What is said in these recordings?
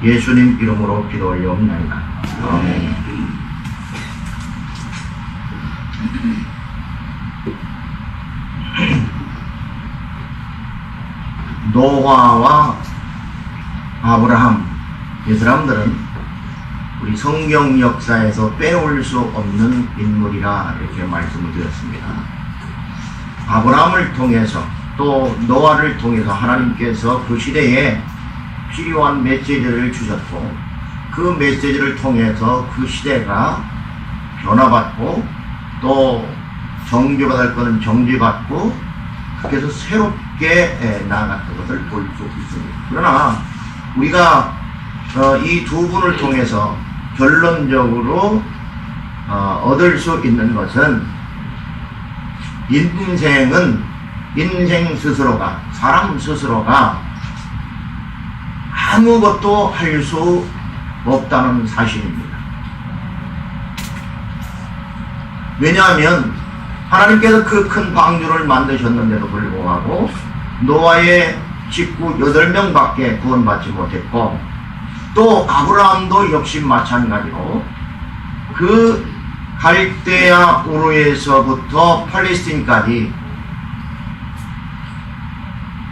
예수님 이름으로 기도 올려옵나이다. 아멘. 노아와 아브라함, 이 사람들은 우리 성경 역사에서 빼올 수 없는 인물이라 이렇게 말씀을 드렸습니다. 아브라함을 통해서 또 노아를 통해서 하나님께서 그 시대에 필요한 메시지를 주셨고, 그 메시지를 통해서 그 시대가 변화받고 또 정죄받을 것은 정죄받고 그렇게 해서 새롭게 나아갔던 것을 볼 수 있습니다. 그러나 우리가 이 두 분을 통해서 결론적으로 얻을 수 있는 것은, 인생 스스로가, 사람 스스로가 아무것도 할 수 없다는 사실입니다. 왜냐하면 하나님께서 그 큰 방주를 만드셨는데도 불구하고 노아의 식구 8명밖에 구원받지 못했고, 또 아브라함도 역시 마찬가지로 그 갈대아 우르에서부터 팔레스틴까지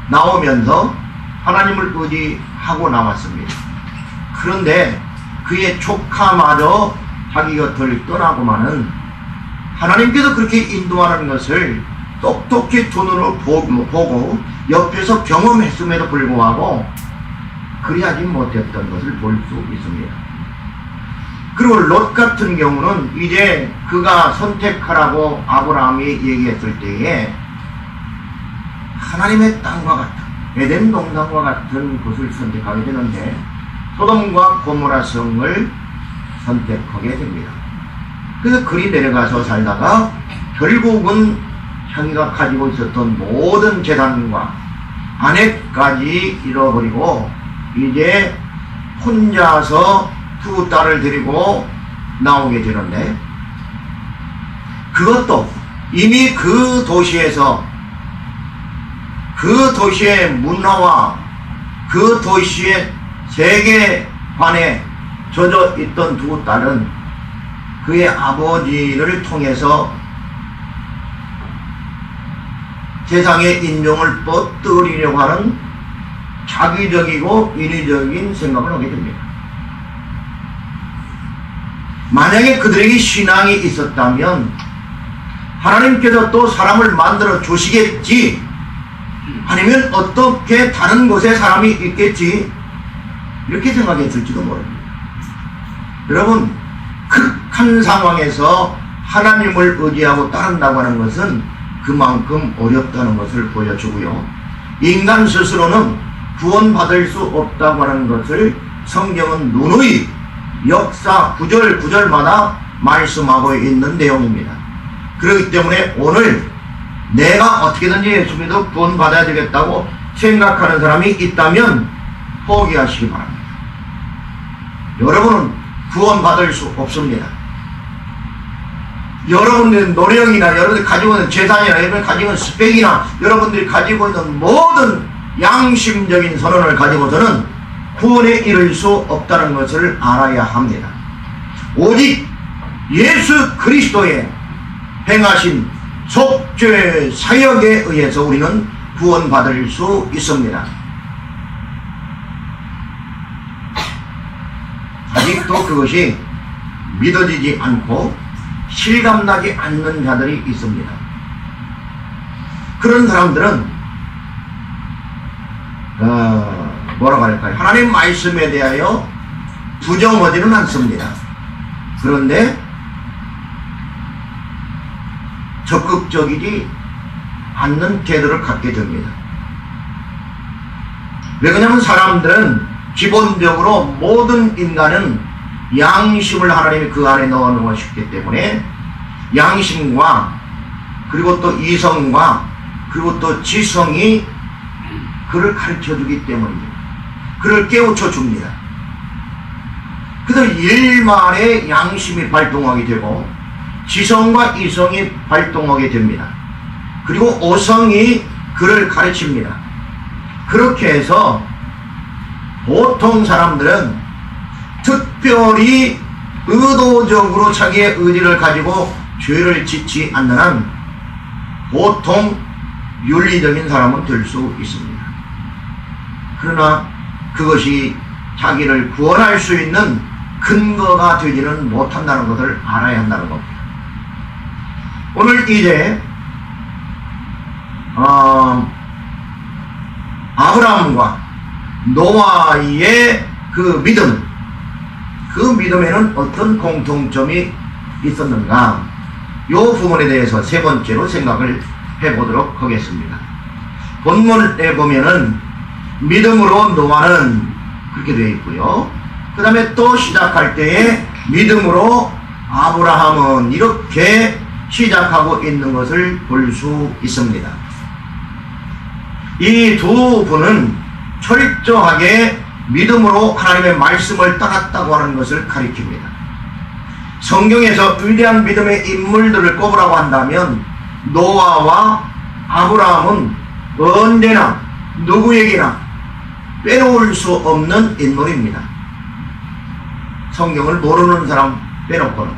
나오면서 하나님을 의지하고 나왔습니다. 그런데 그의 조카마저 자기 곁을 떠나고만은 하나님께서 그렇게 인도하는 것을 똑똑히 두 눈으로 보고 옆에서 경험했음에도 불구하고 그리하지 못했던 것을 볼 수 있습니다. 그리고 롯 같은 경우는 이제 그가 선택하라고 아브라함이 얘기했을 때에 하나님의 땅과 같은 에덴 동산과 같은 곳을 선택하게 되는데 소돔과 고모라 성을 선택하게 됩니다. 그래서 그리 내려가서 살다가 결국은 자기가 가지고 있었던 모든 재산과 아내까지 잃어버리고 이제 혼자서 두 딸을 데리고 나오게 되는데, 그것도 이미 그 도시에서 그 도시의 문화와 그 도시의 세계관에 젖어 있던 두 딸은 그의 아버지를 통해서 세상의 인종을 뻗뜨리려고 하는 자기적이고 인위적인 생각을 하게 됩니다. 만약에 그들에게 신앙이 있었다면 하나님께서 또 사람을 만들어 주시겠지, 아니면 어떻게 다른 곳에 사람이 있겠지, 이렇게 생각했을지도 모릅니다. 여러분, 극한 상황에서 하나님을 의지하고 따른다고 하는 것은 그만큼 어렵다는 것을 보여주고요, 인간 스스로는 구원받을 수 없다고 하는 것을 성경은 누누이 역사 구절마다 말씀하고 있는 내용입니다. 그렇기 때문에 오늘 내가 어떻게든지 예수 믿어 구원받아야 되겠다고 생각하는 사람이 있다면 포기하시기 바랍니다. 여러분은 구원받을 수 없습니다. 여러분들의 노력이나 여러분들이 가지고 있는 재산이나 여러분들이 가지고 있는 스펙이나 여러분들이 가지고 있는 모든 양심적인 선언을 가지고서는 구원에 이를 수 없다는 것을 알아야 합니다. 오직 예수 그리스도의 행하신 속죄 사역에 의해서 우리는 구원받을 수 있습니다. 아직도 그것이 믿어지지 않고 실감나지 않는 자들이 있습니다. 그런 사람들은 뭐라고 할까요? 하나님 말씀에 대하여 부정하지는 않습니다. 그런데 적극적이지 않는 태도를 갖게 됩니다. 왜 그러냐면 사람들은 기본적으로 모든 인간은 양심을 하나님이 그 안에 넣어 놓으셨기 때문에 양심과 그리고 또 이성과 그리고 또 지성이 그를 가르쳐 주기 때문입니다. 그를 깨우쳐 줍니다. 그래서 일말에 양심이 발동하게 되고 지성과 이성이 발동하게 됩니다. 그리고 오성이 그를 가르칩니다. 그렇게 해서 보통 사람들은 특별히 의도적으로 자기의 의지를 가지고 죄를 짓지 않는 한 보통 윤리적인 사람은 될 수 있습니다. 그러나 그것이 자기를 구원할 수 있는 근거가 되지는 못한다는 것을 알아야 한다는 겁니다. 오늘 이제 아브라함과 노아의 그 믿음에는 어떤 공통점이 있었는가, 이 부분에 대해서 세 번째로 생각을 해보도록 하겠습니다. 본문에 보면은 믿음으로 노아는 그렇게 되어 있고요. 그 다음에 또 시작할 때에 믿음으로 아브라함은 이렇게 시작하고 있는 것을 볼 수 있습니다. 이 두 분은 철저하게 믿음으로 하나님의 말씀을 따랐다고 하는 것을 가리킵니다. 성경에서 위대한 믿음의 인물들을 꼽으라고 한다면 노아와 아브라함은 언제나 누구에게나 빼놓을 수 없는 인물입니다. 성경을 모르는 사람 빼놓고는,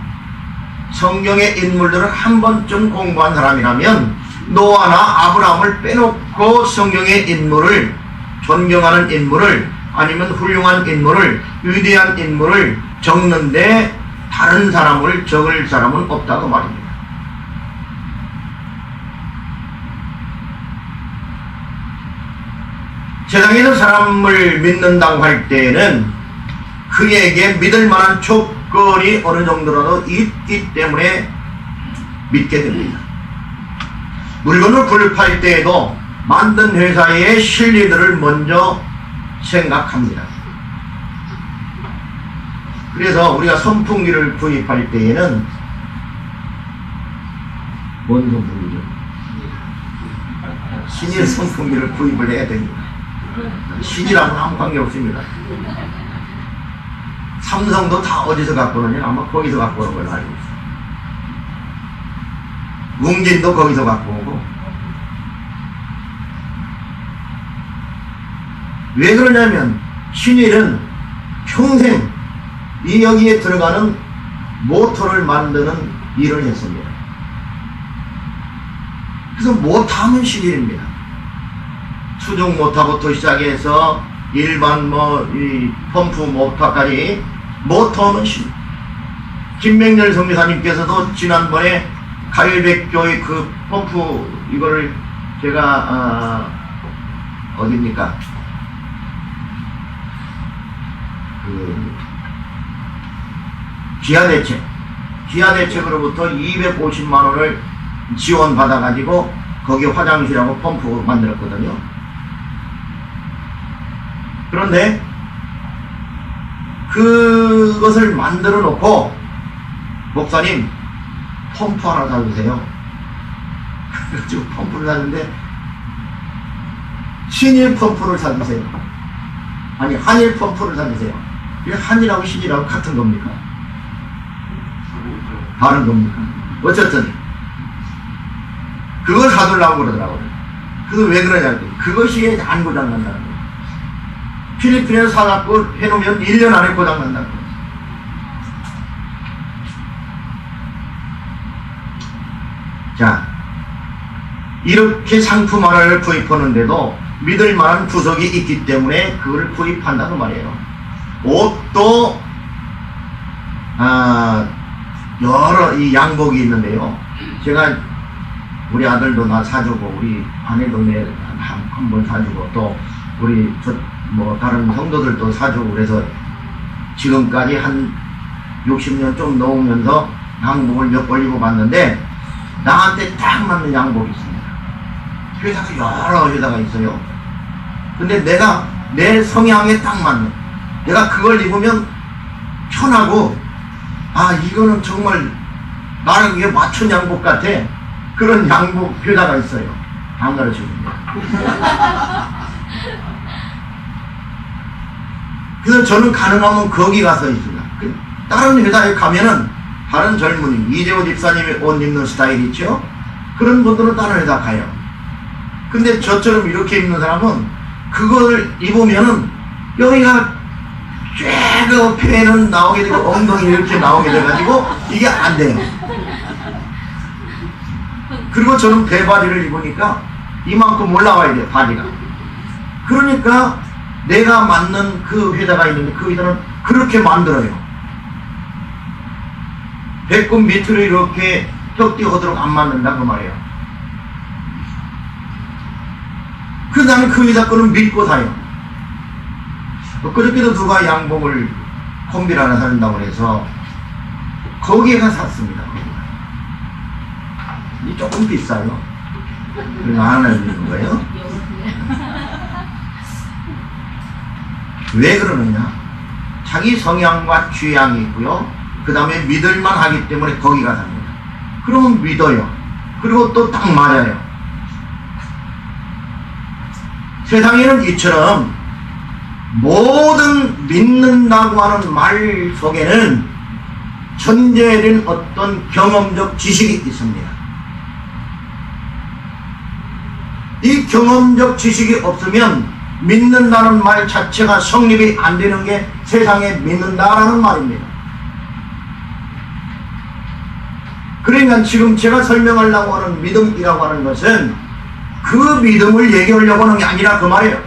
성경의 인물들을 한 번쯤 공부한 사람이라면 노아나 아브라함을 빼놓고 성경의 인물을, 존경하는 인물을, 아니면 훌륭한 인물을, 위대한 인물을 적는데 다른 사람을 적을 사람은 없다고 말입니다. 세상에서 사람을 믿는다고 할 때에는 그에게 믿을 만한 조건이 어느 정도라도 있기 때문에 믿게 됩니다. 물건을 구입할 때에도 만든 회사의 실리들을 먼저 생각합니다. 그래서 우리가 선풍기를 구입할 때에는 뭔 선풍기죠? 신일 선풍기를 구입을 해야 됩니다. 신이랑은 아무 관계 없습니다. 삼성도 다 어디서 갖고 오느냐? 아마 거기서 갖고 오는 걸로 알고 있어요. 웅진도 거기서 갖고 오고. 왜 그러냐면 신일은 평생 이 여기에 들어가는 모터를 만드는 일을 했습니다. 그래서 못하면 신일입니다. 수중 모터부터 시작해서 일반 이 펌프 모터까지 모터는 신. 김맹렬 성교사님께서도 지난번에 가일백교의 그 펌프 이거를 제가 어딥니까? 기아대책으로부터 250만원을 지원받아가지고 거기 화장실하고 펌프 만들었거든요. 그런데 그것을 만들어 놓고 목사님 펌프 하나 사주세요. 그래가지고 펌프를 샀는데 신일 펌프를 사주세요. 아니 한일 펌프를 사주세요. 이게 한일하고 신일하고 같은 겁니까? 다른 겁니까? 어쨌든 그걸 사두려고 그러더라고요. 그거 왜 그러냐고. 그것이 안 고장난다는 거예요. 필리핀에서 사갖고 해놓으면 1년 안에 고장난다는 거예요. 자, 이렇게 상품 하나를 구입하는데도 믿을 만한 구석이 있기 때문에 그걸 구입한다는 말이에요. 옷도 여러 이 양복이 있는데요. 제가 우리 아들도 나 사주고 우리 아내도 내 한 번 사주고 또 우리 다른 성도들도 사주고 그래서 지금까지 한 60년 좀 넘으면서 양복을 몇 벌 입어봤는데 나한테 딱 맞는 양복이 있습니다. 회사가 여러 회사가 있어요. 근데 내가 내 성향에 딱 맞는, 내가 그걸 입으면 편하고 이거는 정말 나를 위해 맞춘 양복 같아. 그런 양복 회사가 있어요. 안 가르쳐줍니다. 그래서 저는 가능하면 거기 가서 있습니다. 다른 회사에 가면은 다른 젊은이, 이재호 집사님이 옷 입는 스타일 있죠? 그런 분들은 다른 회사 가요. 근데 저처럼 이렇게 입는 사람은 그걸 입으면은 여기가 쫙 폐는 나오게 되고 엉덩이 이렇게 나오게 돼가지고 이게 안 돼요. 그리고 저는 배바지를 입으니까 이만큼 올라와야 돼요, 바지가. 그러니까 내가 맞는 그 회사가 있는데 그 회사는 그렇게 만들어요. 배꼽 밑으로 이렇게 혁띠하도록 안 맞는다 그 말이에요. 그래서 나는 그 회사 거는 믿고 사요. 그저께도 누가 양복을 콤비를 하나 산다고 해서 거기에 가서 샀습니다. 이 조금 비싸요. 그래서 안 해주는 거예요. 왜 그러느냐? 자기 성향과 취향이 있고요. 그 다음에 믿을만 하기 때문에 거기 가서 삽니다. 그러면 믿어요. 그리고 또 딱 맞아요. 세상에는 이처럼 모든 믿는다고 하는 말 속에는 전제된 어떤 경험적 지식이 있습니다. 이 경험적 지식이 없으면 믿는다는 말 자체가 성립이 안 되는 게 세상에 믿는다라는 말입니다. 그러니까 지금 제가 설명하려고 하는 믿음이라고 하는 것은 그 믿음을 얘기하려고 하는 게 아니라 그 말이에요.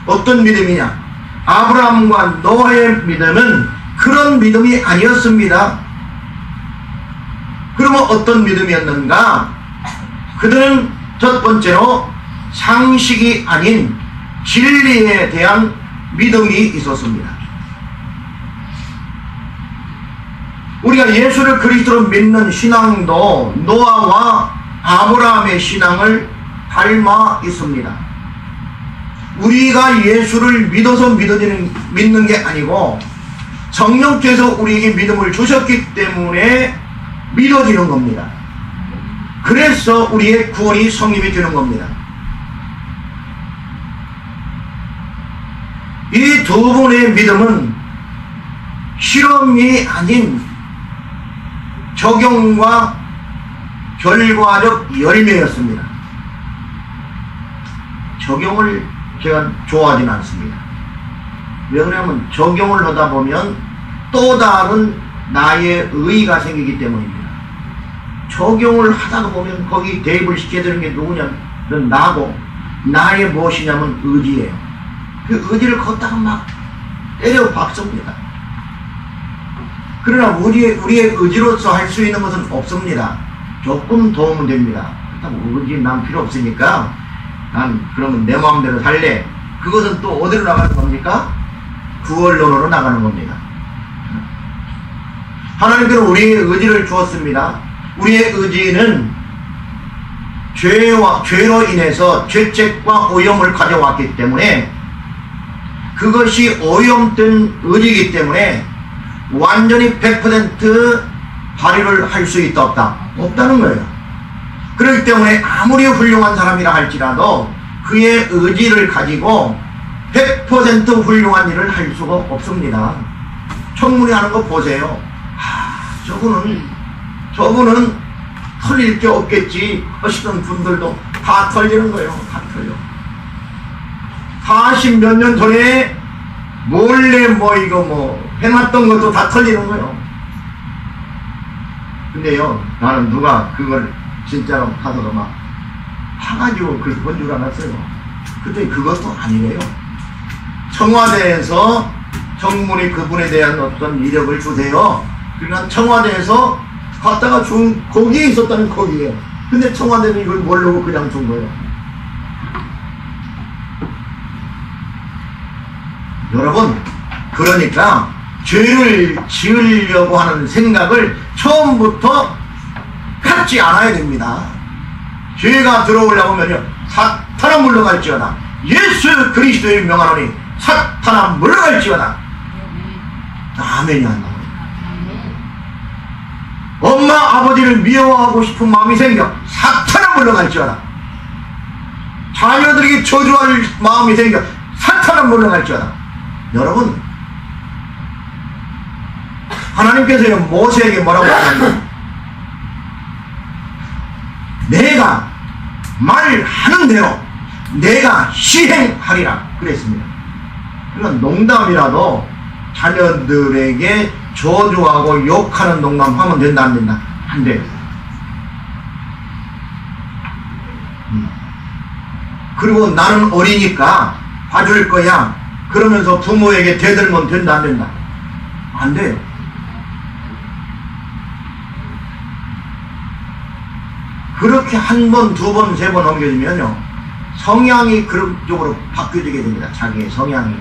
어떤 믿음이냐? 아브라함과 노아의 믿음은 그런 믿음이 아니었습니다. 그러면 어떤 믿음이었는가? 그들은 첫 번째로 상식이 아닌 진리에 대한 믿음이 있었습니다. 우리가 예수를 그리스도로 믿는 신앙도 노아와 아브라함의 신앙을 닮아 있습니다. 우리가 예수를 믿어서 믿는 게 아니고 성령께서 우리에게 믿음을 주셨기 때문에 믿어지는 겁니다. 그래서 우리의 구원이 성립이 되는 겁니다. 이 두 분의 믿음은 실험이 아닌 적용과 결과적 열매였습니다. 적용을 제가 좋아하진 않습니다. 왜 그러냐면 적용을 하다 보면 또 다른 나의 의의가 생기기 때문입니다. 적용을 하다가 보면 거기 대입을 시켜야 되는 게 누구냐면 나고, 나의 무엇이냐면 의지예요. 그 의지를 걷다가 막 때려 박습니다. 그러나 우리의 의지로서 할 수 있는 것은 없습니다. 조금 도움은 됩니다. 그렇다고 의지 난 필요 없으니까 난 그러면 내 마음대로 살래. 그것은 또 어디로 나가는 겁니까? 구원론으로 나가는 겁니다. 하나님께는 우리의 의지를 주었습니다. 우리의 의지는 죄로 인해서 죄책과 오염을 가져왔기 때문에 그것이 오염된 의지이기 때문에 완전히 100% 발휘를 할 수 있다 없다? 없다는 거예요. 그렇기 때문에 아무리 훌륭한 사람이라 할지라도 그의 의지를 가지고 100% 훌륭한 일을 할 수가 없습니다. 청문회 하는 거 보세요. 저분은 털릴 게 없겠지 하시던 분들도 다 털리는 거예요. 다 털려. 40 몇 년 전에 몰래 해놨던 것도 다 털리는 거예요. 근데요, 나는 누가 그걸 진짜로 하다가 막 파가지고 그런 줄 알았어요. 근데 그것도 아니래요. 청와대에서 청문회 그분에 대한 어떤 이력을 주세요. 그러니까 청와대에서 갖다가 준 거기에 있었다는 거기에요. 근데 청와대는 이걸 모르고 그냥 준 거예요. 여러분, 그러니까 죄를 지으려고 하는 생각을 처음부터 갖지 않아야 됩니다. 죄가 들어오려고 하면요, 사탄아 물러갈지어다. 예수 그리스도의 명하노니 사탄아 물러갈지어다. 아멘이 안 나와요. 엄마 아버지를 미워하고 싶은 마음이 생겨 사탄아 물러갈지어다. 자녀들에게 저주할 마음이 생겨 사탄아 물러갈지어다. 여러분, 하나님께서 모세에게 뭐라고 하셨나요? 내가 말하는 대로 내가 시행하리라 그랬습니다. 그러니까 농담이라도 자녀들에게 저주하고 욕하는 농담 하면 된다, 안 된다? 안 돼요. 그리고 나는 어리니까 봐줄 거야 그러면서 부모에게 대들면 된다, 안 된다? 안 돼요. 그렇게 한 번, 두 번, 세 번 넘겨주면요 성향이 그런 쪽으로 바뀌어지게 됩니다. 자기의 성향이.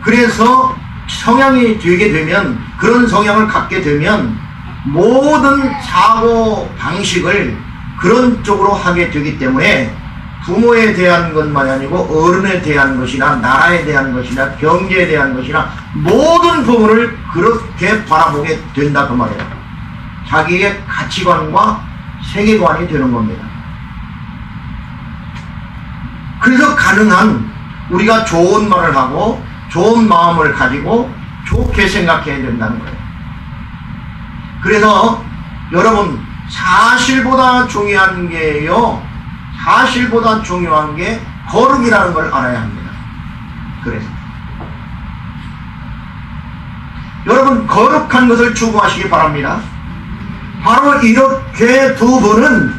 그래서 성향이 되게 되면, 그런 성향을 갖게 되면 모든 사고 방식을 그런 쪽으로 하게 되기 때문에 부모에 대한 것만이 아니고 어른에 대한 것이나 나라에 대한 것이나 경제에 대한 것이나 모든 부분을 그렇게 바라보게 된다 그 말이에요. 자기의 가치관과 세계관이 되는 겁니다. 그래서 가능한 우리가 좋은 말을 하고 좋은 마음을 가지고 좋게 생각해야 된다는 거예요. 그래서 여러분 사실보다 중요한 게요, 사실보다 중요한 게 거룩이라는 걸 알아야 합니다. 그래서 여러분 거룩한 것을 추구하시기 바랍니다. 바로 이렇게 두 분은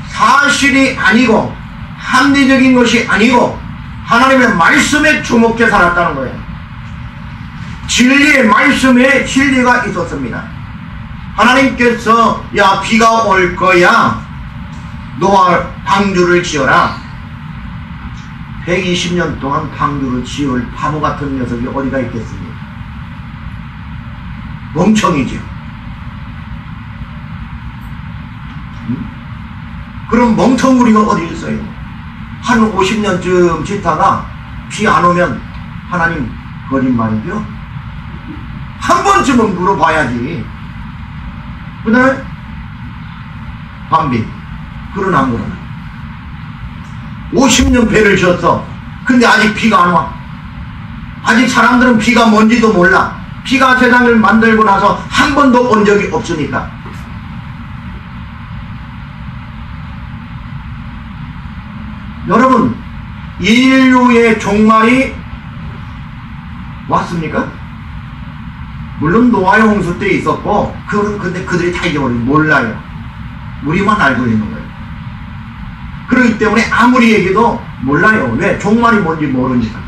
사실이 아니고 합리적인 것이 아니고 하나님의 말씀에 주목해 살았다는 거예요. 진리의 말씀에 진리가 있었습니다. 하나님께서 야 비가 올 거야 너와 방주를 지어라. 120년 동안 방주를 지을 바보 같은 녀석이 어디가 있겠습니까? 멍청이죠. 그럼 멍텅구리가 어디 있어요? 한 50년쯤 짓다가 비 안 오면 하나님 거짓말이죠? 한 번쯤은 물어봐야지. 그 다음에 반비. 그러나 안 그러나. 50년 배를 지었어. 근데 아직 비가 안 와. 아직 사람들은 비가 뭔지도 몰라. 비가 세상을 만들고 나서 한 번도 온 적이 없으니까. 여러분 인류의 종말이 왔습니까? 물론 노아의 홍수 때 있었고 근데 그들이 다 잊어버리고 몰라요. 우리만 알고 있는 거예요. 그렇기 때문에 아무리 얘기해도 몰라요. 왜? 종말이 뭔지 모르니까.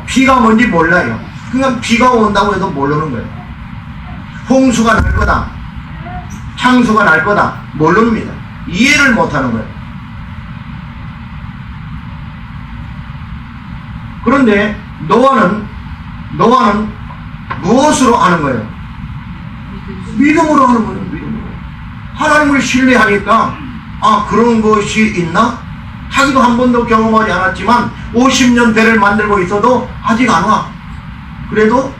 비가 뭔지 몰라요. 그냥 비가 온다고 해도 모르는 거예요. 홍수가 날 거다, 창수가 날 거다 모릅니다. 이해를 못하는 거예요. 그런데 노아는 무엇으로 아는 거예요? 믿음으로 하는 거예요. 믿음으로. 하나님을 신뢰하니까 아 그런 것이 있나? 자기도 한 번도 경험하지 않았지만 50년 배를 만들고 있어도 아직 안 와. 그래도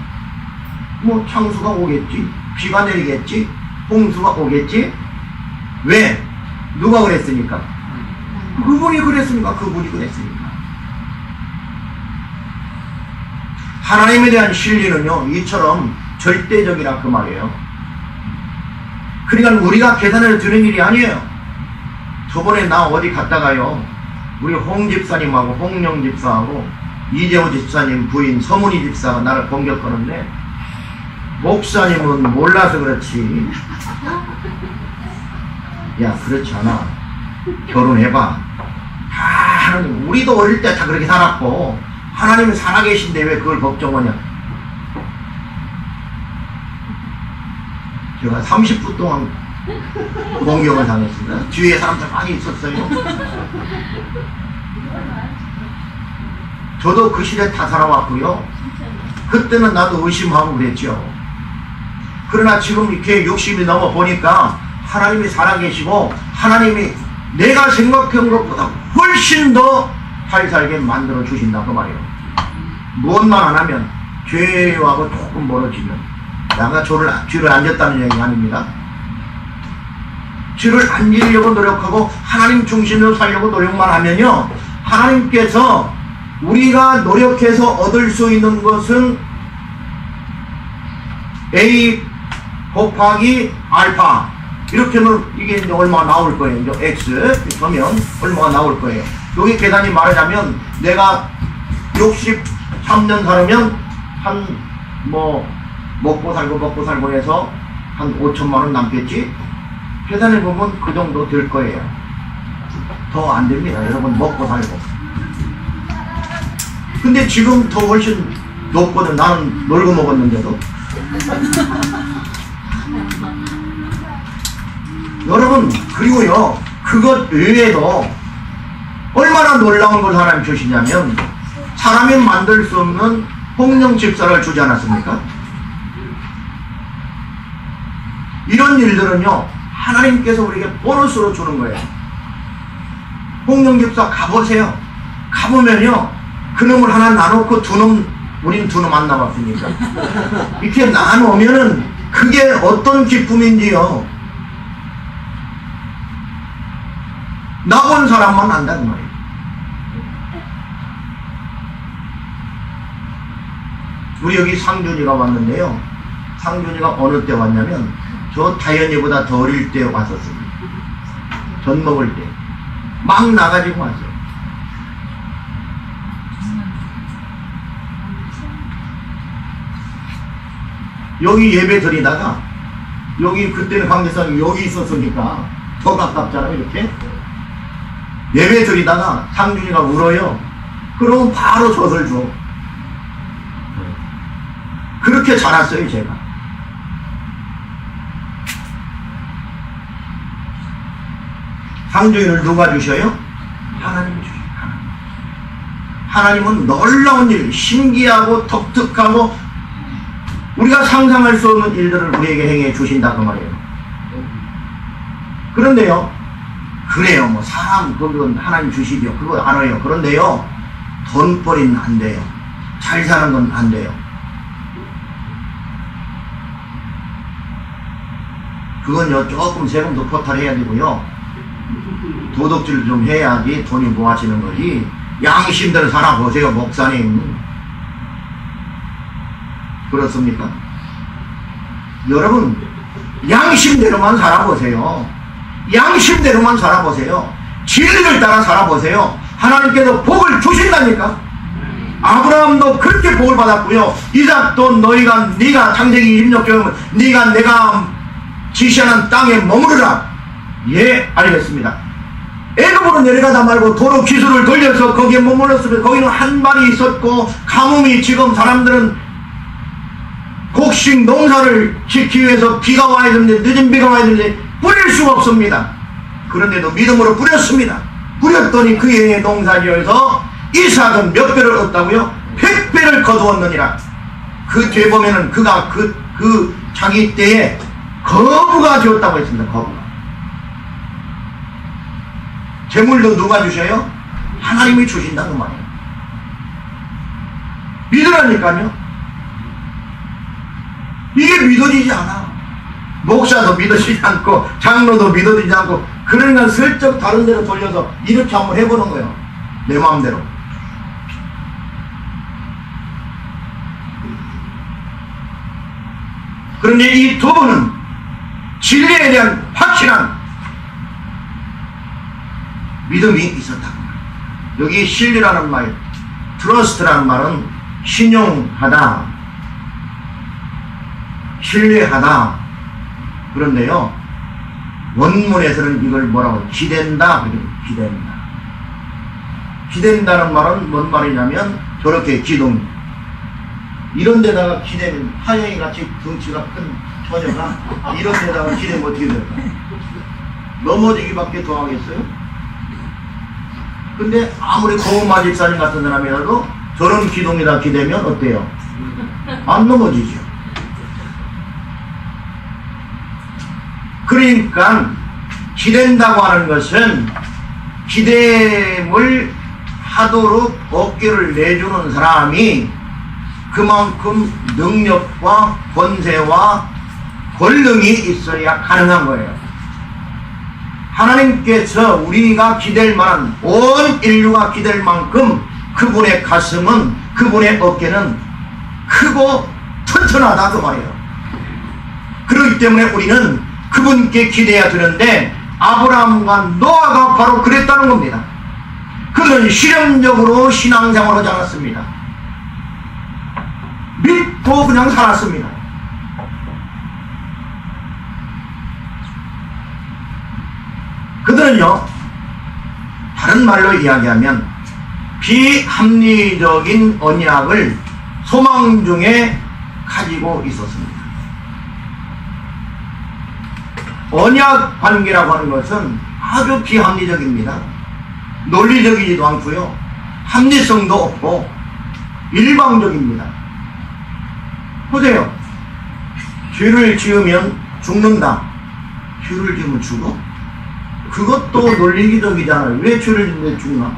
뭐 창수가 오겠지, 비가 내리겠지, 홍수가 오겠지. 왜? 누가 그랬으니까? 그분이 그랬으니까. 그분이 그랬으니까. 하나님에 대한 신뢰는요 이처럼 절대적이라 그 말이에요. 그러니까 우리가 계산을 드는 일이 아니에요. 저번에 나 어디 갔다가요 우리 홍 집사님하고 홍영 집사하고 이재호 집사님 부인 서문희 집사가 나를 공격하는데 목사님은 몰라서 그렇지 야 그렇지 않아. 결혼해봐. 하나님 우리도 어릴 때 다 그렇게 살았고 하나님은 살아계신데 왜 그걸 걱정하냐. 제가 30분 동안 공격을 당했습니다. 뒤에 사람들 많이 있었어요. 저도 그 시대 다 살아왔고요. 그때는 나도 의심하고 그랬죠. 그러나 지금 이렇게 60이 넘어 보니까 하나님이 살아계시고 하나님이 내가 생각한 것보다 훨씬 더 잘 살게 만들어 주신다 그 말이에요. 무엇만 안 하면 죄하고 조금 멀어지면 내가 죄를 안 졌다는 얘기 아닙니다. 죄를 안 지려고 노력하고 하나님 중심으로 살려고 노력만 하면요 하나님께서 우리가 노력해서 얻을 수 있는 것은 A 곱하기 알파 이렇게 하면 이게 이제 얼마 나올 거예요. 이제 X 그러면 얼마가 나올 거예요. 여기 계산이 말하자면 내가 63년 살으면 한 뭐 먹고 살고 해서 한 5천만 원 남겠지? 계산해 보면 그 정도 될 거예요. 더 안 됩니다. 여러분 먹고 살고. 근데 지금 더 훨씬 높거든. 나는 놀고 먹었는데도. 여러분, 그리고요, 그것 외에도 얼마나 놀라운 걸 하나님 주시냐면, 사람이 만들 수 없는 홍령 집사를 주지 않았습니까? 이런 일들은요, 하나님께서 우리에게 보너스로 주는 거예요. 홍령 집사 가보세요. 가보면요, 그놈을 하나 나놓고 우린 두 놈 안 남았으니까. 이렇게 나누면은 그게 어떤 기쁨인지요. 나 본 사람만 안다는 말이에요. 우리 여기 상준이가 왔는데요. 상준이가 어느 때 왔냐면 저 다현이보다 더 어릴 때 왔었습니다. 전 먹을 때. 막 나가지고 왔어요. 여기 예배 드리다가 여기 그때는 강대상이 여기 있었으니까 더 가깝잖아요. 이렇게 예배 드리다가 상준이가 울어요. 그러면 바로 젖을 줘. 그렇게 자랐어요. 제가. 상준이를 누가 주셔요? 하나님이 주셔요. 하나님은 놀라운 일, 신기하고 독특하고 우리가 상상할 수 없는 일들을 우리에게 행해 주신다고 말이에요. 그런데요, 그래요. 뭐 사람 그건 하나님 주시죠. 그거 알아요. 그런데요, 돈벌이는 안 돼요. 잘 사는 건 안 돼요. 그건요, 조금 세금도 포탈해야 되고요, 도덕질 좀 해야지 돈이 모아지는 거지. 양심대로 살아보세요, 목사님. 그렇습니까? 여러분, 양심대로만 살아보세요. 양심대로만 살아보세요. 진리를 따라 살아보세요. 하나님께서 복을 주신다니까. 아브라함도 그렇게 복을 받았고요. 이삭도 네가 창세기 26절 네가 내가 지시하는 땅에 머무르라. 예, 알겠습니다. 애굽으로 내려가다 말고 도로 기술을 돌려서 거기에 머물렀으면 거기는 한 발이 있었고 가뭄이 지금 사람들은 곡식 농사를 짓기 위해서 비가 와야 되는데 늦은 비가 와야 되는데 뿌릴 수가 없습니다. 그런데도 믿음으로 뿌렸습니다. 뿌렸더니 그 해의 농사지어서 이삭은 몇 배를 얻었다고요? 100배를 거두었느니라. 그 뒤에 보면은 그가 그 자기 때에 거부가 되었다고 했습니다. 거부가. 재물도 누가 주셔요? 하나님이 주신다는 말이에요. 믿으라니까요. 이게 믿어지지 않아. 목사도 믿어지지 않고 장로도 믿어지지 않고 그러니까 슬쩍 다른 데로 돌려서 이렇게 한번 해보는 거예요. 내 마음대로. 그런데 이 두 분은 진리에 대한 확실한 믿음이 있었다고. 여기 신뢰라는 말, 트러스트라는 말은 신용하다, 신뢰하다. 그런데요, 원문에서는 이걸 뭐라고 기댄다. 기댄다. 기댄다는 말은 뭔 말이냐면 저렇게 기둥 이런 데다가 기대면 하영이 같이 덩치가 큰 처녀가 이런 데다가 기대면 어떻게 될까? 넘어지기밖에 더 하겠어요? 근데 아무리 고음마 집사님 같은 사람이라도 저런 기둥에다 기대면 어때요? 안 넘어지죠. 그러니까 기댄다고 하는 것은 기댐을 하도록 어깨를 내주는 사람이 그만큼 능력과 권세와 권능이 있어야 가능한 거예요. 하나님께서 우리가 기댈 만한 온 인류가 기댈 만큼 그분의 가슴은, 그분의 어깨는 크고 튼튼하다 그 말이에요. 그렇기 때문에 우리는 그분께 기대야 되는데 아브라함과 노아가 바로 그랬다는 겁니다. 그는 실험적으로 신앙생활을 하지 않았습니다. 믿고 그냥 살았습니다. 그들은요, 다른 말로 이야기하면 비합리적인 언약을 소망 중에 가지고 있었습니다. 언약 관계라고 하는 것은 아주 비합리적입니다. 논리적이지도 않고요, 합리성도 없고 일방적입니다. 보세요. 죄를 지으면 죽는다. 죄를 지으면 죽어? 그것도 논리적이잖아요. 왜 죄를 지으면 죽나?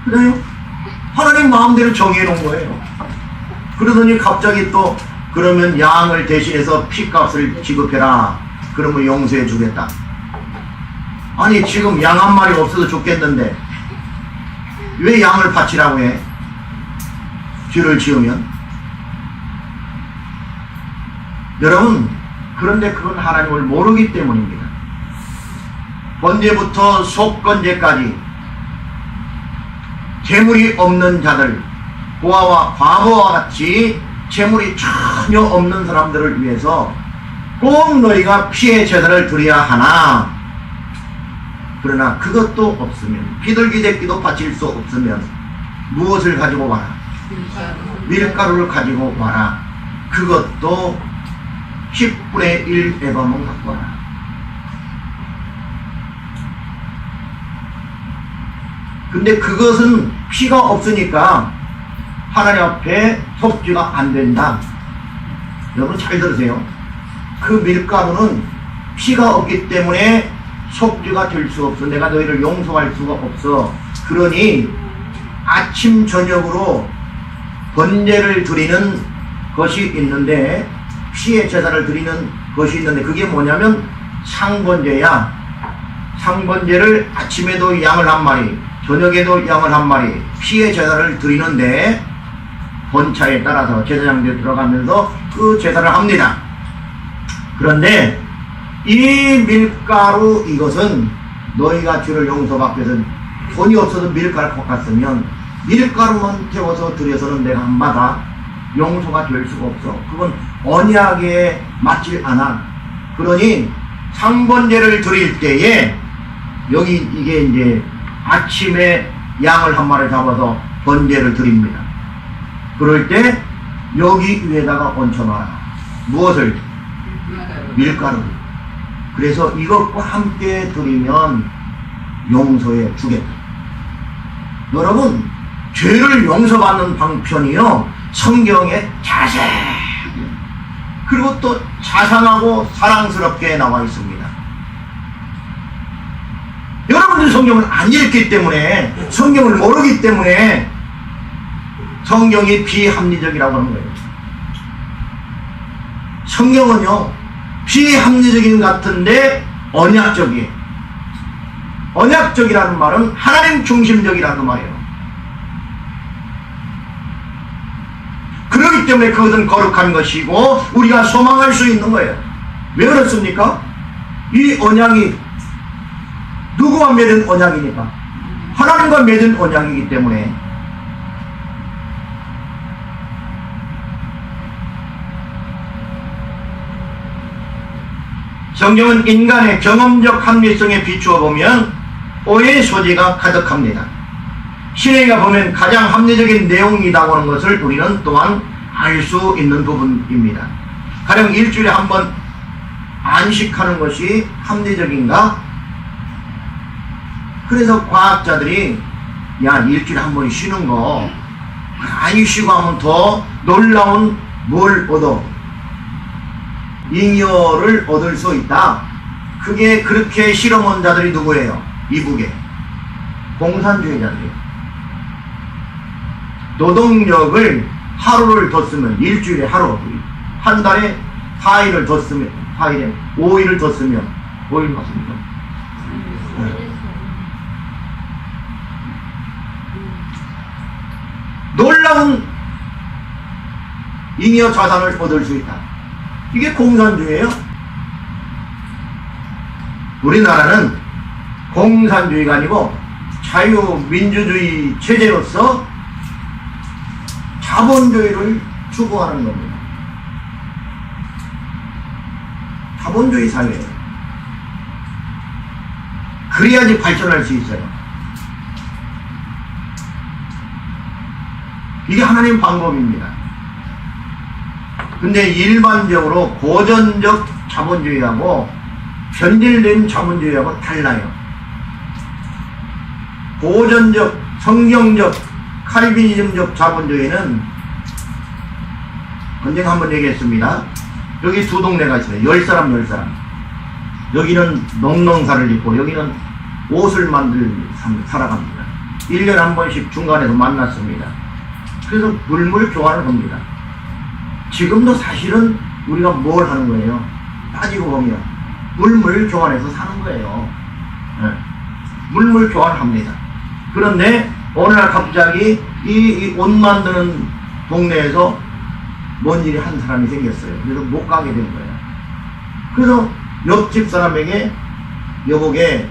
그래요? 하나님 마음대로 정해놓은 거예요. 그러더니 갑자기 또 그러면 양을 대신해서 피값을 지급해라. 그러면 용서해 주겠다. 아니 지금 양 한 마리 없어도 죽겠는데 왜 양을 바치라고 해? 죄를 지으면? 여러분, 그런데 그건 하나님을 모르기 때문입니다. 번제부터 속건제까지 재물이 없는 자들, 고아와 과부와 같이 재물이 전혀 없는 사람들을 위해서 꼭 너희가 피의 제사를 드려야 하나, 그러나 그것도 없으면, 비둘기새끼도 바칠 수 없으면 무엇을 가지고 와라? 밀가루를 가지고 와라. 그것도 10분의 1 에바만 갖고 와라. 근데 그것은 피가 없으니까 하나님 앞에 속죄가 안 된다. 여러분 잘 들으세요. 그 밀가루는 피가 없기 때문에 속죄가 될 수 없어. 내가 너희를 용서할 수가 없어. 그러니 아침 저녁으로 번제를 드리는 것이 있는데, 피의 제사를 드리는 것이 있는데, 그게 뭐냐면 상번제야. 상번제를 아침에도 양을 한 마리, 저녁에도 양을 한 마리, 피의 제사를 드리는데 번차에 따라서 제사장들이 들어가면서 그 제사를 합니다. 그런데 이 밀가루, 이것은 너희가 죄를 용서받기 위해서 돈이 없어도 밀가루 볶았으면 밀가루만 태워서 드려서는 내가 안 받아. 용서가 될 수가 없어. 그건 언약에 맞지 않아. 그러니 상번제를 드릴 때에 여기 이게 이제 아침에 양을 한 마리 잡아서 번제를 드립니다. 그럴 때 여기 위에다가 얹혀놔라. 무엇을? 밀가루. 그래서 이것과 함께 드리면 용서해 주겠다. 여러분, 죄를 용서받는 방편이요, 성경에 자세히 그리고 또 자상하고 사랑스럽게 나와 있습니다. 여러분들이 성경을 안 읽기 때문에, 성경을 모르기 때문에 성경이 비합리적이라고 하는 거예요. 성경은요, 비합리적인 것 같은데 언약적이에요. 언약적이라는 말은 하나님 중심적이라는 말이에요. 그렇기 때문에 그것은 거룩한 것이고 우리가 소망할 수 있는 거예요. 왜 그렇습니까? 이 언약이 누구와 맺은 언약이니까? 하나님과 맺은 언약이기 때문에. 성경은 인간의 경험적 합리성에 비추어 보면 오해의 소지가 가득합니다. 신에게 보면 가장 합리적인 내용이라고 하는 것을 우리는 또한 알 수 있는 부분입니다. 가령 일주일에 한 번 안식하는 것이 합리적인가? 그래서 과학자들이 야, 일주일에 한 번 쉬는 거 안 쉬고 하면 더 놀라운 뭘 얻어? 잉여를 얻을 수 있다. 그게 그렇게 실험원자들이 누구예요? 이북에 공산주의자들이에요. 노동력을 하루를 더 쓰면, 일주일에 하루, 한 달에 4일을 더 쓰면, 4일에 5일을 더 쓰면, 5일 맞습니까? 네. 놀라운 잉여 자산을 얻을 수 있다. 이게 공산주의예요. 우리나라는 공산주의가 아니고 자유민주주의 체제로서 자본주의를 추구하는 겁니다. 자본주의 사회예요. 그래야지 발전할 수 있어요. 이게 하나님 방법입니다. 근데 일반적으로 고전적 자본주의하고 변질된 자본주의하고 달라요. 고전적, 성경적, 칼빈이즘적 자본주의는 언젠가 한번 얘기했습니다. 여기 두 동네가 있어요. 10사람. 여기는 농농사를 짓고 여기는 옷을 살아갑니다. 1년에 한 번씩 중간에서 만났습니다. 그래서 물물 교환을 합니다. 지금도 사실은 우리가 뭘 하는 거예요? 따지고 보면 물물 교환해서 사는 거예요. 네. 물물 교환합니다. 그런데 어느 날 갑자기 이 옷 만드는 동네에서 뭔 일이 한 사람이 생겼어요. 그래서 못 가게 된 거예요. 그래서 옆집 사람에게 여보게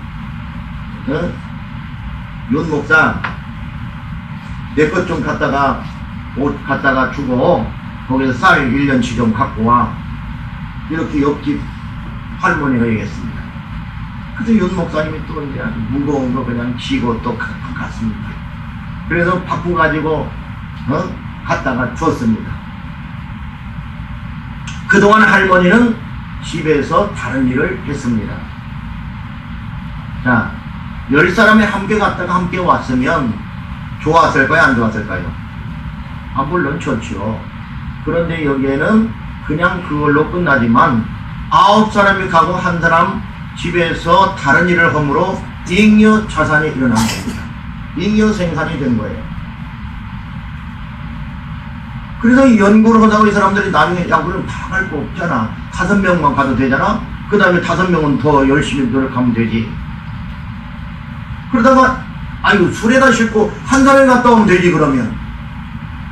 윤 목사 내 것 좀 갖다가 옷 갖다가 주고 거기서 쌀 1년치 좀 갖고 와. 이렇게 옆집 할머니가 얘기했습니다. 그래서 윤 목사님이 또 이제 무거운 거 그냥 쥐고 또 갔습니다. 그래서 바꿔가지고 갖다가 줬습니다. 그동안 할머니는 집에서 다른 일을 했습니다. 자, 10사람이 함께 갔다가 함께 왔으면 좋았을까요? 안 좋았을까요? 아, 물론 좋죠. 그런데 여기에는 그냥 그걸로 끝나지만 9사람이 가고 한 사람 집에서 다른 일을 함으로 잉여 자산이 일어난 겁니다. 잉여 생산이 된 거예요. 그래서 이 연구를 하다가 이 사람들이 나중에 야 그럼 다 갈 거 없잖아. 5명만 가도 되잖아. 그 다음에 5명은 더 열심히 노력하면 되지. 그러다가 아이고 술에다 싣고 한 사람이 갔다 오면 되지 그러면.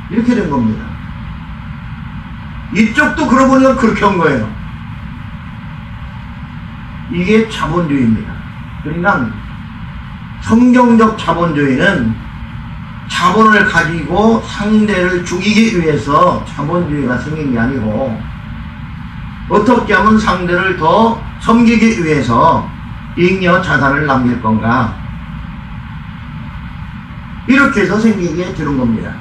이렇게 된 겁니다. 이쪽도 그러고 보니까 그렇게 한 거예요. 이게 자본주의입니다. 그러니까 성경적 자본주의는 자본을 가지고 상대를 죽이기 위해서 자본주의가 생긴 게 아니고 어떻게 하면 상대를 더 섬기기 위해서 잉여 자산을 남길 건가 이렇게 해서 생기게 되는 겁니다.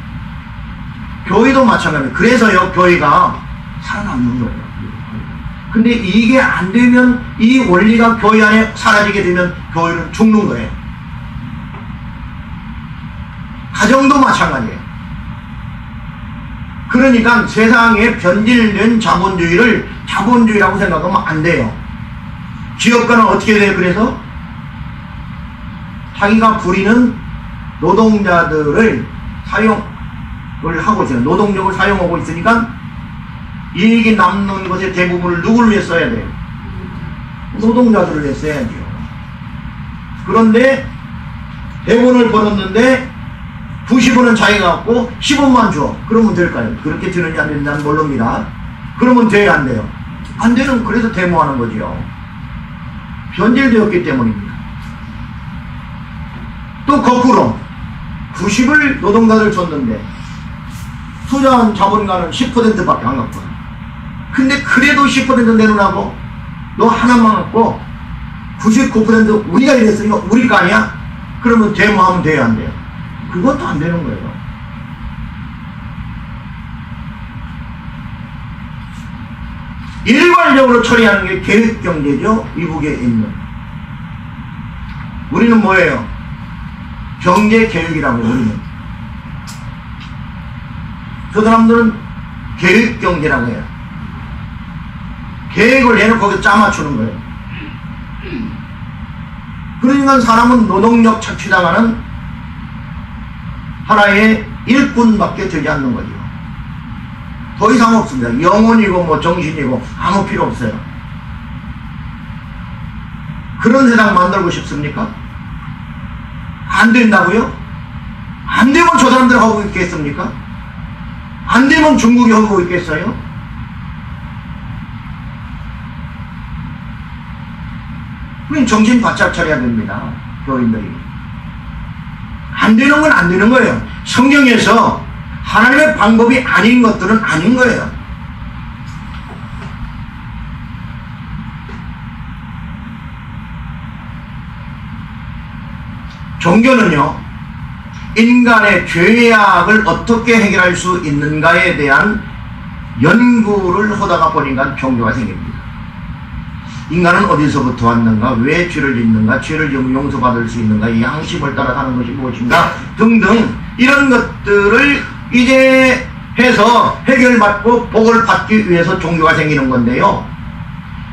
교회도 마찬가지입니다. 그래서요 교회가 살아남는 거예요. 근데 이게 안 되면 이 원리가 교회 안에 사라지게 되면 교회는 죽는 거예요. 가정도 마찬가지예요. 그러니까 세상에 변질된 자본주의를 자본주의라고 생각하면 안 돼요. 기업가는 어떻게 돼요? 그래서 자기가 부리는 노동자들을 사용을 하고 있어요. 노동력을 사용하고 있으니까 이익이 남는 것의 대부분을 누구를 위해 써야 돼요? 노동자들을 위해 써야죠. 그런데 100원을 벌었는데 90원은 자기가 갖고 10원만 줘. 그러면 될까요? 그렇게 되는지 안 되는지 난 모릅니다. 그러면 돼야 안 돼요? 안 되는 그래서 데모하는 거지요. 변질되었기 때문입니다. 또 거꾸로 90을 노동자들 줬는데 투자한 자본가는 10%밖에 안 갖고 근데 그래도 10% 내놓으라고 너 하나만 갖고 99% 우리가 이랬으니까 우리 거 아니야? 그러면 데모하면 돼야 안 돼요? 그것도 안 되는 거예요. 일괄적으로 처리하는 게 계획경제죠. 이북에 있는 우리는 뭐예요? 경제계획이라고 우리는. 그 사람들은 계획경제라고 해요. 계획을 해놓고 거기에 짜맞추는 거예요. 그러니까 사람은 노동력 착취당하는 하나의 일꾼밖에 되지 않는 거죠. 더 이상 없습니다. 영혼이고 뭐 정신이고 아무 필요 없어요. 그런 세상 만들고 싶습니까? 안 된다고요? 안 되면 저 사람들 하고 있겠습니까? 안 되면 중국이 하고 있겠어요? 그럼 정신 바짝 차려야 됩니다. 교인들이. 안 되는 건 안 되는 거예요. 성경에서 하나님의 방법이 아닌 것들은 아닌 거예요. 종교는요, 인간의 죄악을 어떻게 해결할 수 있는가에 대한 연구를 하다가 보니까 종교가 생깁니다. 인간은 어디서부터 왔는가, 왜 죄를 짓는가, 죄를 지으면 용서받을 수 있는가, 이 양심을 따라 사는 것이 무엇인가 등등 이런 것들을 이제 해서 해결받고 복을 받기 위해서 종교가 생기는 건데요.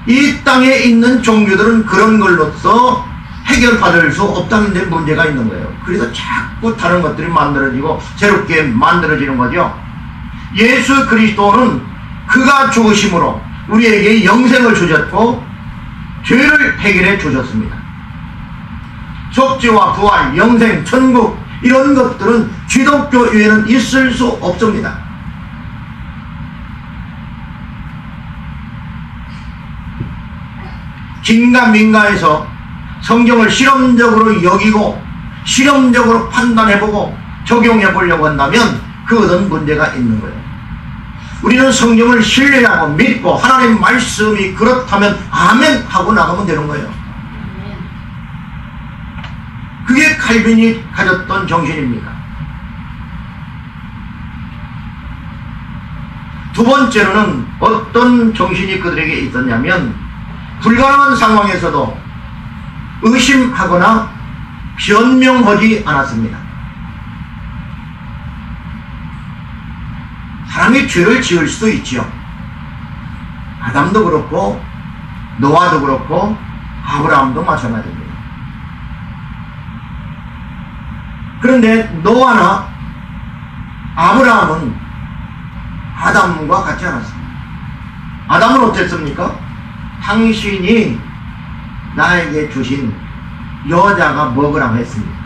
이 땅에 있는 종교들은 그런 걸로써 해결받을 수 없다는 데 문제가 있는 거예요. 그래서 자꾸 다른 것들이 만들어지고 새롭게 만들어지는 거죠. 예수 그리스도는 그가 죽으심으로 우리에게 영생을 주셨고 죄를 해결해 주셨습니다. 속죄와 부활, 영생, 천국 이런 것들은 기독교 외에는 있을 수 없습니다. 긴가민가해서 성경을 실험적으로 여기고 실험적으로 판단해보고 적용해보려고 한다면 그것은 문제가 있는 거예요. 우리는 성경을 신뢰하고 믿고 하나님 말씀이 그렇다면 아멘 하고 나가면 되는 거예요. 그게 칼빈이 가졌던 정신입니다. 두 번째로는 어떤 정신이 그들에게 있었냐면 불가능한 상황에서도 의심하거나 변명하지 않았습니다. 사람이 죄를 지을 수도 있죠. 아담도 그렇고 노아도 그렇고 아브라함도 마찬가지입니다. 그런데 노아나 아브라함은 아담과 같지 않았습니다. 아담은 어땠습니까? 당신이 나에게 주신 여자가 먹으라고 했습니다.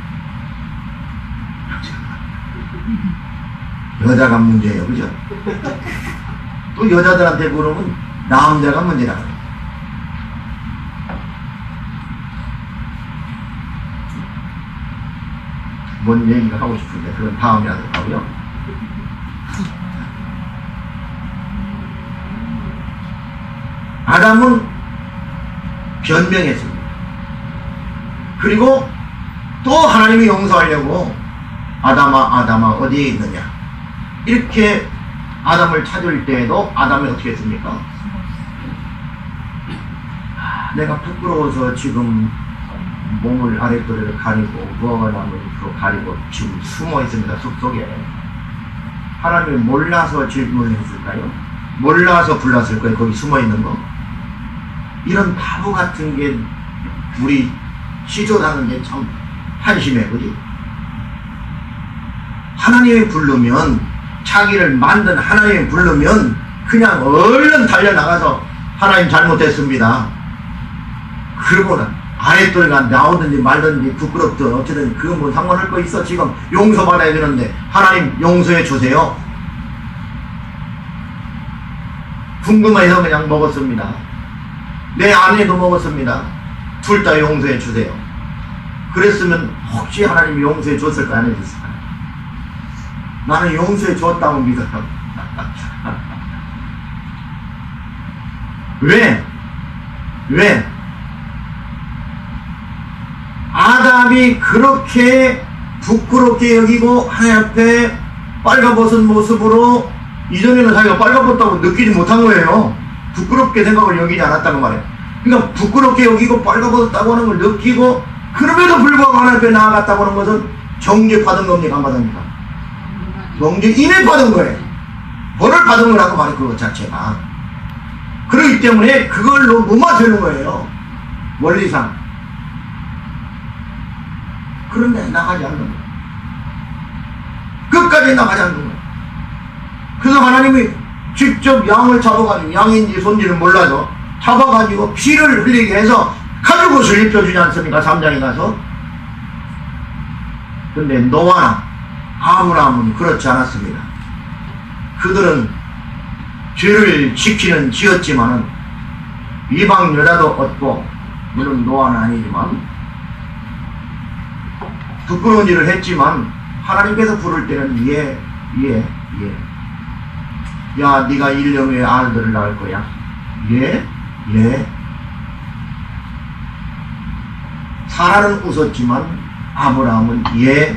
여자가 문제예요, 그죠? 또 여자들한테 물으면 남자가 문제라고 해요. 뭔 얘기가 하고 싶은데 그건 다음에 하도록 하고요. 아담은 변명했습니다. 그리고 또 하나님이 용서하려고 아담아 어디에 있느냐 이렇게 아담을 찾을 때에도 아담이 어떻게 했습니까? 내가 부끄러워서 지금 몸을 아랫도리를 가리고 무화과나무로 가리고 지금 숨어 있습니다. 숲속에. 하나님이 몰라서 질문을 했을까요? 몰라서 불렀을 거예요. 거기 숨어 있는 거. 이런 바보 같은 게 우리 시조라는 게 참 한심해, 그지? 하나님이 부르면, 자기를 만든 하나님이 부르면 그냥 얼른 달려나가서 하나님 잘못했습니다. 그러고는 아랫돌가 나오든지 말든지 부끄럽든 어쨌든 그건 뭐 상관할 거 있어. 지금 용서받아야 되는데 하나님 용서해 주세요. 궁금해서 그냥 먹었습니다. 내 아내도 먹었습니다. 둘 다 용서해 주세요. 그랬으면 혹시 하나님이 용서해 줬을까 안 해줬을까? 나는 용서해 줬다고 믿어요. 왜? 아담이 그렇게 부끄럽게 여기고 하나님 앞에 빨가벗은 모습으로 이전에는 자기가 빨가벗다고 느끼지 못한 거예요. 부끄럽게 생각을 여기지 않았다고 말해요. 그러니까 부끄럽게 여기고 빨가벗었다고 하는 걸 느끼고 그럼에도 불구하고 하나님 앞에 나아갔다고 하는 것은 정죄 받은 겁니까? 안 받습니까? 정죄 이미 받은 거예요. 벌을 받은 거라고 말해 그것 자체가. 그렇기 때문에 그걸로 무마되는 거예요. 원리상. 그런데 나가지 않는 거예요. 끝까지 나가지 않는 거예요. 그래서 하나님이 직접 양을 잡아가지고 양인지 손지를 몰라서 잡아가지고 피를 흘리게 해서 가죽옷을 입혀주지 않습니까? 3장에 가서. 근데 노아나 아브라함은 그렇지 않았습니다. 그들은 죄를 지키는 지었지만은 이방 여자도 얻고, 물론 노아는 아니지만 부끄러운 일을 했지만 하나님께서 부를 때는 예. 야, 네가 1년 후에 아들을 낳을 거야. 예. 사라는 웃었지만 아브라함은 예.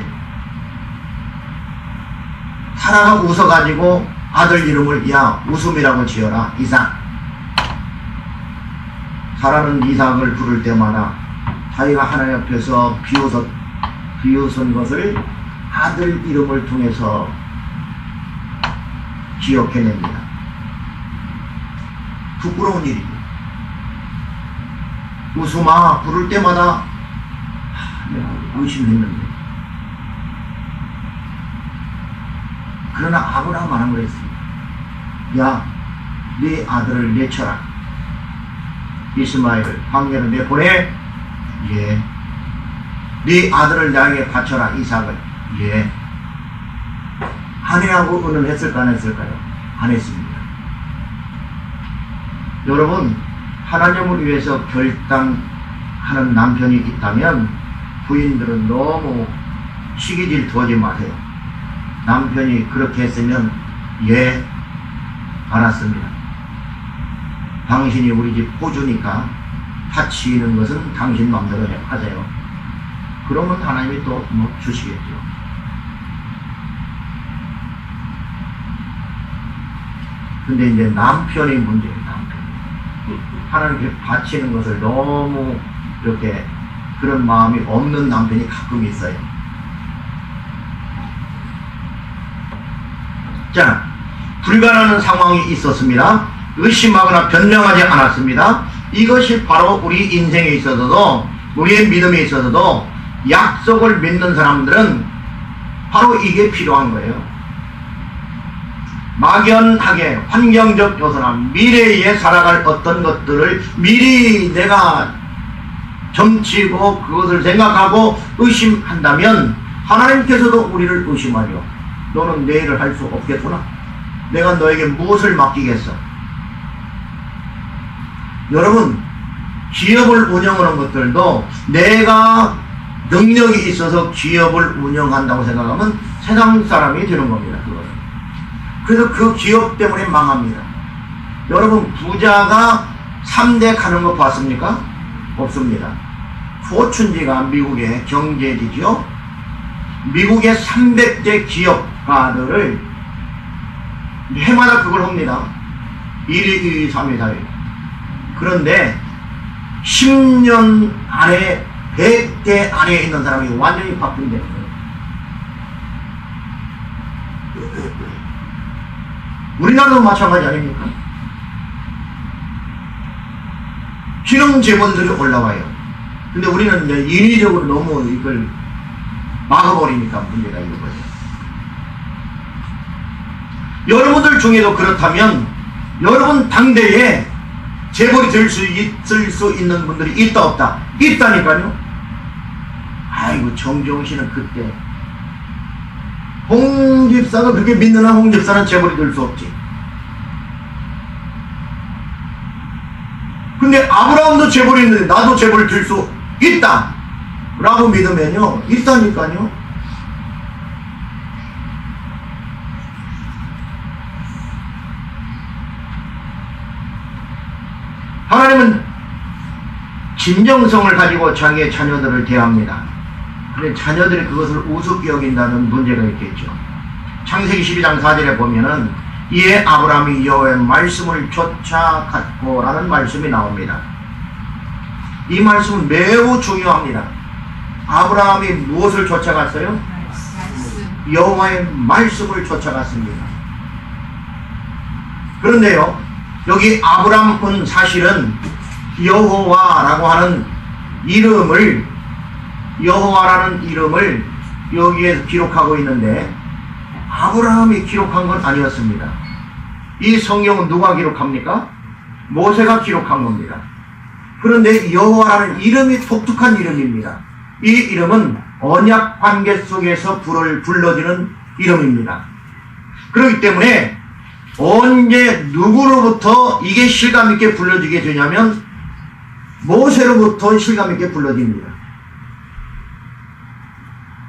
사라가 웃어가지고 아들 이름을 야, 웃음이라고 지어라. 이삭. 사라는 이삭을 부를 때마다 자기가 하나님 앞에서 비웃은 것을 아들 이름을 통해서 기억해냅니다. 부끄러운 일이죠. 웃음아 부를 때마다 내가 의심했는데, 그러나 아브라함 하는 거였습니다. 야, 네 아들을 내쳐라. 이스마엘을 광야로 내보내. 예. 네 아들을 나에게 바쳐라. 이삭을. 예. 아내하고 의논했을까 안 했을까요? 안 했습니다. 여러분, 하나님을 위해서 결단하는 남편이 있다면 부인들은 너무 시기질투하지 마세요. 남편이 그렇게 했으면 예, 알았습니다. 당신이 우리 집 호주니까 다치는 것은 당신 마음대로 하세요. 그러면 하나님이 또 뭐 주시겠죠. 근데 이제 남편이 문제예요. 남편. 하나님께 바치는 것을 너무 이렇게 그런 마음이 없는 남편이 가끔 있어요. 자, 불가능한 상황이 있었습니다. 의심하거나 변명하지 않았습니다. 이것이 바로 우리 인생에 있어서도, 우리의 믿음에 있어서도 약속을 믿는 사람들은 바로 이게 필요한 거예요. 막연하게 환경적 요소나 미래에 살아갈 어떤 것들을 미리 내가 점치고 그것을 생각하고 의심한다면 하나님께서도 우리를 의심하려. 너는 내 일을 할 수 없겠구나. 내가 너에게 무엇을 맡기겠어? 여러분, 기업을 운영하는 것들도 내가 능력이 있어서 기업을 운영한다고 생각하면 세상 사람이 되는 겁니다. 그거는. 그래서 그 기업 때문에 망합니다. 여러분, 부자가 3대 가는 거 봤습니까? 없습니다. 포춘지가 미국의 경제지죠. 미국의 300대 기업가들을 해마다 그걸 합니다. 1위, 2위, 3위, 4위. 그런데 10년 안에 100대 안에 있는 사람이 완전히 바뀐다는 거예요. 우리나라도 마찬가지 아닙니까? 신흥 재벌들이 올라와요. 근데 우리는 이제 인위적으로 너무 이걸 막아버리니까 문제가 있는 거죠. 여러분들 중에도 그렇다면 여러분 당대에 재벌이 될 수 있을 수 있는 분들이 있다 없다? 있다니까요. 아이고, 정종 씨는 그때 홍 집사가 그렇게 믿는 한 홍 집사는 재벌이 될 수 없지. 근데 아브라함도 재벌이 있는데 나도 재벌이 될 수 있다 라고 믿으면요, 있다니까요. 하나님은 진정성을 가지고 자기의 자녀들을 대합니다. 근데 자녀들이 그것을 우습게 여긴다는 문제가 있겠죠. 창세기 12장 4절에 보면은 이에 아브라함이 여호와의 말씀을 쫓아갔고 라는 말씀이 나옵니다. 이 말씀은 매우 중요합니다. 아브라함이 무엇을 쫓아갔어요? 여호와의 말씀을 쫓아갔습니다. 그런데요, 여기 아브라함은 사실은 여호와라고 하는 이름을, 여호와라는 이름을 여기에 기록하고 있는데 아브라함이 기록한 건 아니었습니다. 이 성경은 누가 기록합니까? 모세가 기록한 겁니다. 그런데 여호와라는 이름이 독특한 이름입니다. 이 이름은 언약 관계 속에서 불러지는 이름입니다. 그렇기 때문에 언제 누구로부터 이게 실감 있게 불러지게 되냐면 모세로부터 실감 있게 불러집니다.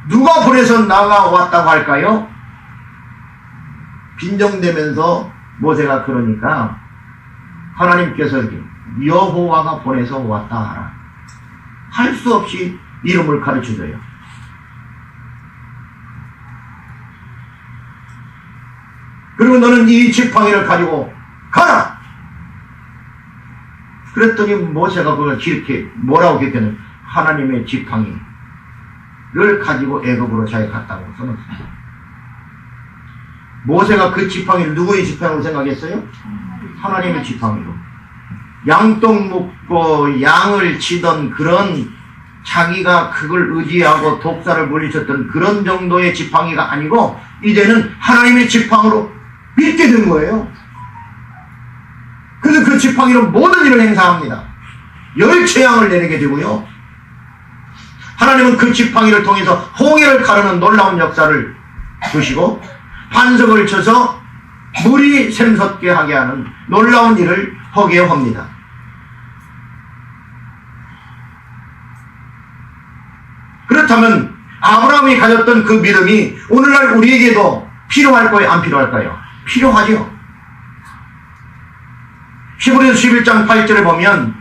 누가 보내서 나가왔다고 할까요? 빈정대면서 모세가 그러니까 하나님께서 이렇게 여호와가 보내서 왔다 하라. 할 수 없이 이름을 가르쳐줘요. 그리고 너는 이 지팡이를 가지고 가라! 그랬더니 모세가 그걸 이렇게 뭐라고 기억했냐면 하나님의 지팡이를 가지고 애굽으로 자기가 갔다고 써놨습니다. 모세가 그 지팡이를 누구의 지팡이로 생각했어요? 하나님의 지팡이로. 양똥 묶고 양을 치던 그런 자기가 그걸 의지하고 독사를 물리쳤던 그런 정도의 지팡이가 아니고 이제는 하나님의 지팡이로 믿게 된 거예요. 그래서 그 지팡이로 모든 일을 행사합니다. 열재앙을 내리게 되고요. 하나님은 그 지팡이를 통해서 홍해를 가르는 놀라운 역사를 주시고 반석을 쳐서 물이 샘솟게 하게 하는 놀라운 일을 하게 합니다. 그렇다면 아브라함이 가졌던 그 믿음이 오늘날 우리에게도 필요할 거예요? 안 필요할까요? 필요하죠. 히브리서 11장 8절에 보면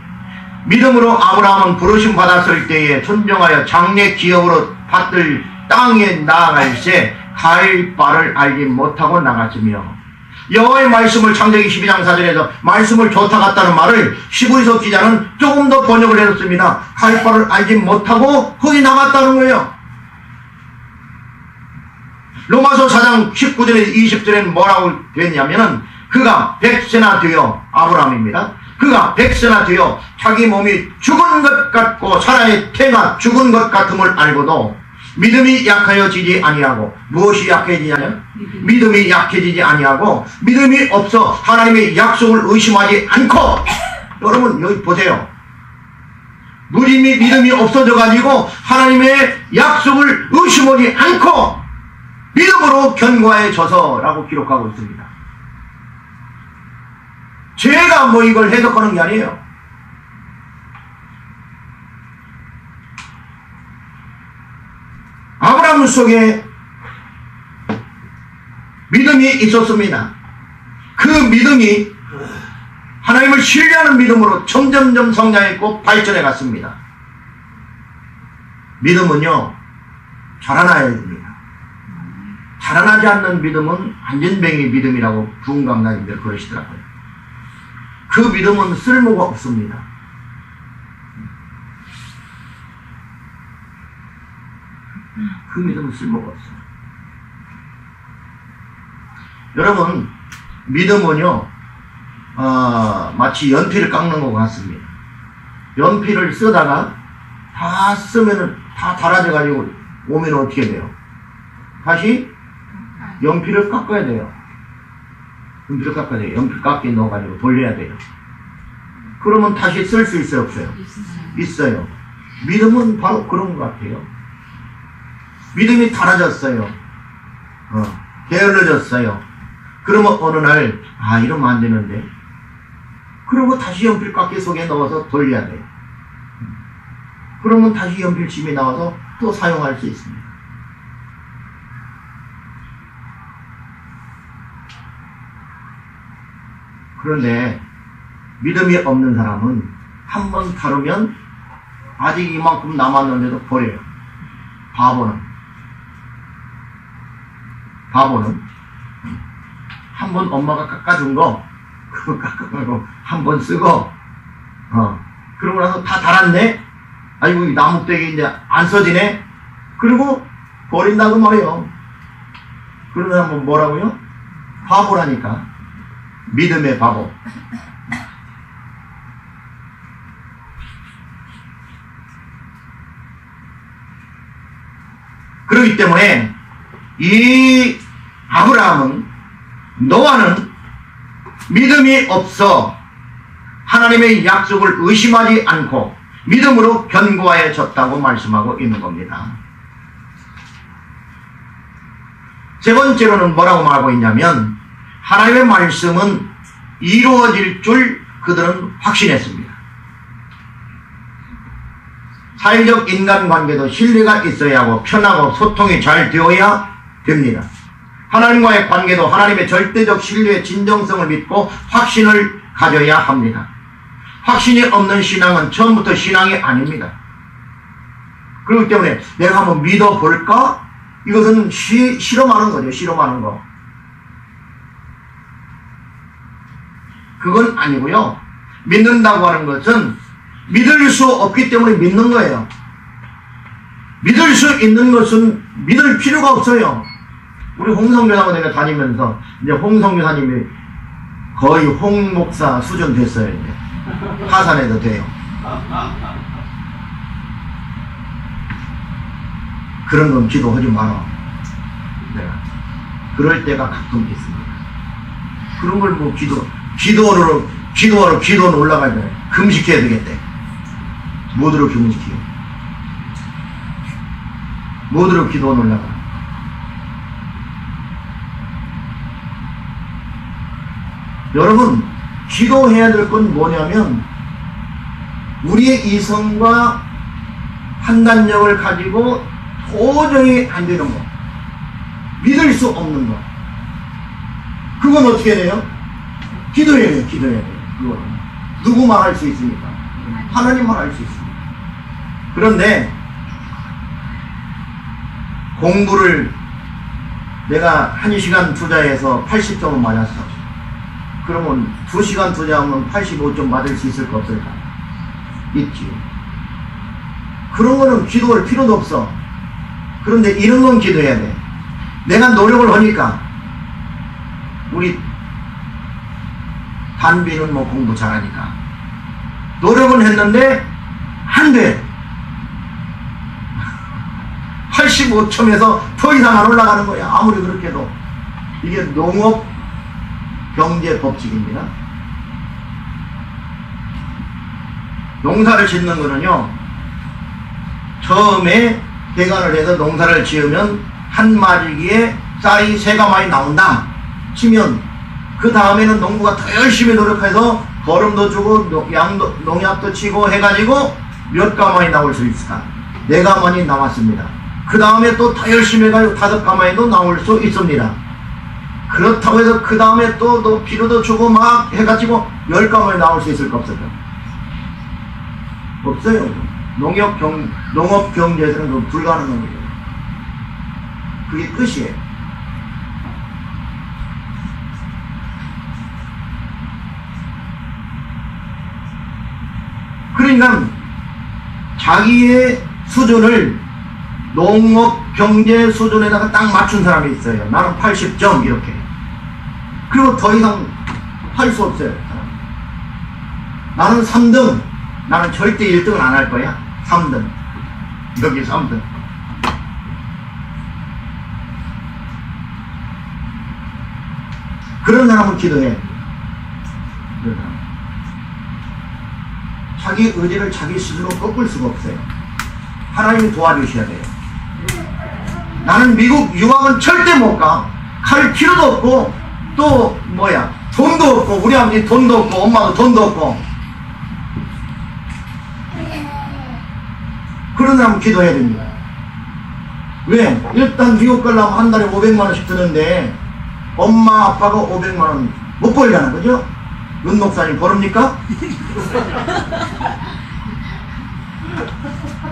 믿음으로 아브라함은 부르심 받았을 때에 순종하여 장래 기업으로 받들 땅에 나아갈새 갈 바를 알지 못하고 나갔으며 여호와의 말씀을 창세기 12장 4절에서 말씀을 좋다 같다는 말을 히브리서 기자는 조금 더 번역을 해줬습니다. 갈 바를 알지 못하고 거기 나갔다는 거예요. 로마서 4장 19절에서 20절에는 뭐라고 되었냐면은 그가 100세나 되어 아브라함입니다. 그가 100세나 되어 자기 몸이 죽은 것 같고 사라의 태가 죽은 것 같음을 알고도 믿음이 약해지지 아니하고 무엇이 약해지냐면 믿음이 약해지지 아니하고 믿음이 없어 하나님의 약속을 의심하지 않고 여러분 여기 보세요. 믿음이 없어져 가지고 하나님의 약속을 의심하지 않고 믿음으로 견고해져서라고 기록하고 있습니다. 제가 뭐 이걸 해석하는 게 아니에요. 아브라함 속에 믿음이 있었습니다. 그 믿음이 하나님을 신뢰하는 믿음으로 점점점 성장했고 발전해 갔습니다. 믿음은요 자라나야 됩니다. 자라나지 않는 믿음은 안전뱅이 믿음이라고 부흥강단님들 그러시더라고요. 그 믿음은 쓸모가 없습니다. 그 믿음은 쓸모가 없어요. 여러분 믿음은요 마치 연필을 깎는 것 같습니다. 연필을 쓰다가 다 쓰면은 다 닳아져 가지고 오면 어떻게 돼요? 다시 연필을 깎아야 돼요. 연필을 깎아야 돼요. 연필 깎기에 넣어가지고 돌려야 돼요. 그러면 다시 쓸 수 있어요? 없어요? 있어요. 믿음은 바로 그런 것 같아요. 믿음이 닳아졌어요. 게을러졌어요. 그러면 어느 날 이러면 안 되는데 그러고 다시 연필 깎기 속에 넣어서 돌려야 돼요. 그러면 다시 연필심이 나와서 또 사용할 수 있습니다. 그런데 믿음이 없는 사람은 한 번 다루면 아직 이만큼 남았는데도 버려요. 바보는 한 번 엄마가 깎아준 거 그거 깎아가지고 한 번 쓰고 그러고 나서 다 닳았네. 아이고 이 나뭇대기 이제 안 써지네. 그리고 버린다고 말이에요. 그러면 한번 뭐라고요? 바보라니까. 믿음의 바보. 그렇기 때문에 이 아브라함은 노아는 믿음이 없어 하나님의 약속을 의심하지 않고 믿음으로 견고해졌다고 말씀하고 있는 겁니다. 세 번째로는 뭐라고 말하고 있냐면 하나님의 말씀은 이루어질 줄 그들은 확신했습니다. 사회적 인간관계도 신뢰가 있어야 하고 편하고 소통이 잘 되어야 됩니다. 하나님과의 관계도 하나님의 절대적 신뢰의 진정성을 믿고 확신을 가져야 합니다. 확신이 없는 신앙은 처음부터 신앙이 아닙니다. 그렇기 때문에 내가 한번 믿어볼까? 이것은 실험하는 거죠. 실험하는 거. 그건 아니고요. 믿는다고 하는 것은 믿을 수 없기 때문에 믿는 거예요. 믿을 수 있는 것은 믿을 필요가 없어요. 우리 홍성교사하고 내가 다니면서 이제 홍성교사님이 거의 홍목사 수준 됐어요. 이제 하산해도 돼요. 그런 건 기도하지 마라. 내가 그럴 때가 가끔 있습니다. 그런 걸 뭐 기도하러 올라가야 돼. 금식해야 되겠대. 뭐들어 금식해요? 뭐들어 기도하러 올라가? 여러분, 기도해야 될 건 뭐냐면 우리의 이성과 판단력을 가지고 도저히 안 되는 거, 믿을 수 없는 거, 그건 어떻게 돼요? 기도해야 돼요. 기도해야 돼요. 그거는 누구만 할 수 있습니까? 하나님만 할 수 있습니다. 그런데 공부를 내가 1시간 투자해서 80점은 맞았어. 그러면 2시간 투자하면 85점 맞을 수 있을까 없을까? 있지. 그런 거는 기도할 필요도 없어. 그런데 이런 건 기도해야 돼. 내가 노력을 하니까 우리 단비는 뭐 공부 잘하니까 노력은 했는데 안 돼. 85점에서 더 이상 안 올라가는 거야. 아무리 그렇게 해도. 이게 농업 경제 법칙입니다. 농사를 짓는 거는요, 처음에 대관을 해서 농사를 지으면 한 마지기에 쌀이 3가마이 나온다 치면 그 다음에는 농부가 더 열심히 노력해서 거름도 주고 농약도 치고 해가지고 몇 가마이 나올 수 있을까? 4가마니 나왔습니다. 그 다음에 또 더 열심히 해가지고 5가마이도 나올 수 있습니다. 그렇다고 해서 그 다음에 또 비료도 주고 막 해가지고 10가마이 나올 수 있을까 없을까? 없어요. 농업 경제에서는 그 불가능한 거예요. 그게 끝이에요. 그러니까 자기의 수준을 농업 경제 수준에다가 딱 맞춘 사람이 있어요. 나는 80점 이렇게. 그리고 더 이상 할 수 없어요. 나는 3등. 나는 절대 1등은 안 할 거야. 3등. 여기 3등. 그런 사람은 기도해. 그런 사람. 자기 의지를 자기 스스로 꺾을 수가 없어요. 하나님이 도와주셔야 돼요. 나는 미국 유학은 절대 못 가. 갈 필요도 없고, 또 돈도 없고, 우리 아버지 돈도 없고, 엄마도 돈도 없고. 그런 사람은 기도해야 됩니다. 왜? 일단 미국 가려면 한 달에 500만원씩 드는데 엄마 아빠가 500만원 못 벌려는 거죠? 윤 목사님 벌읍니까?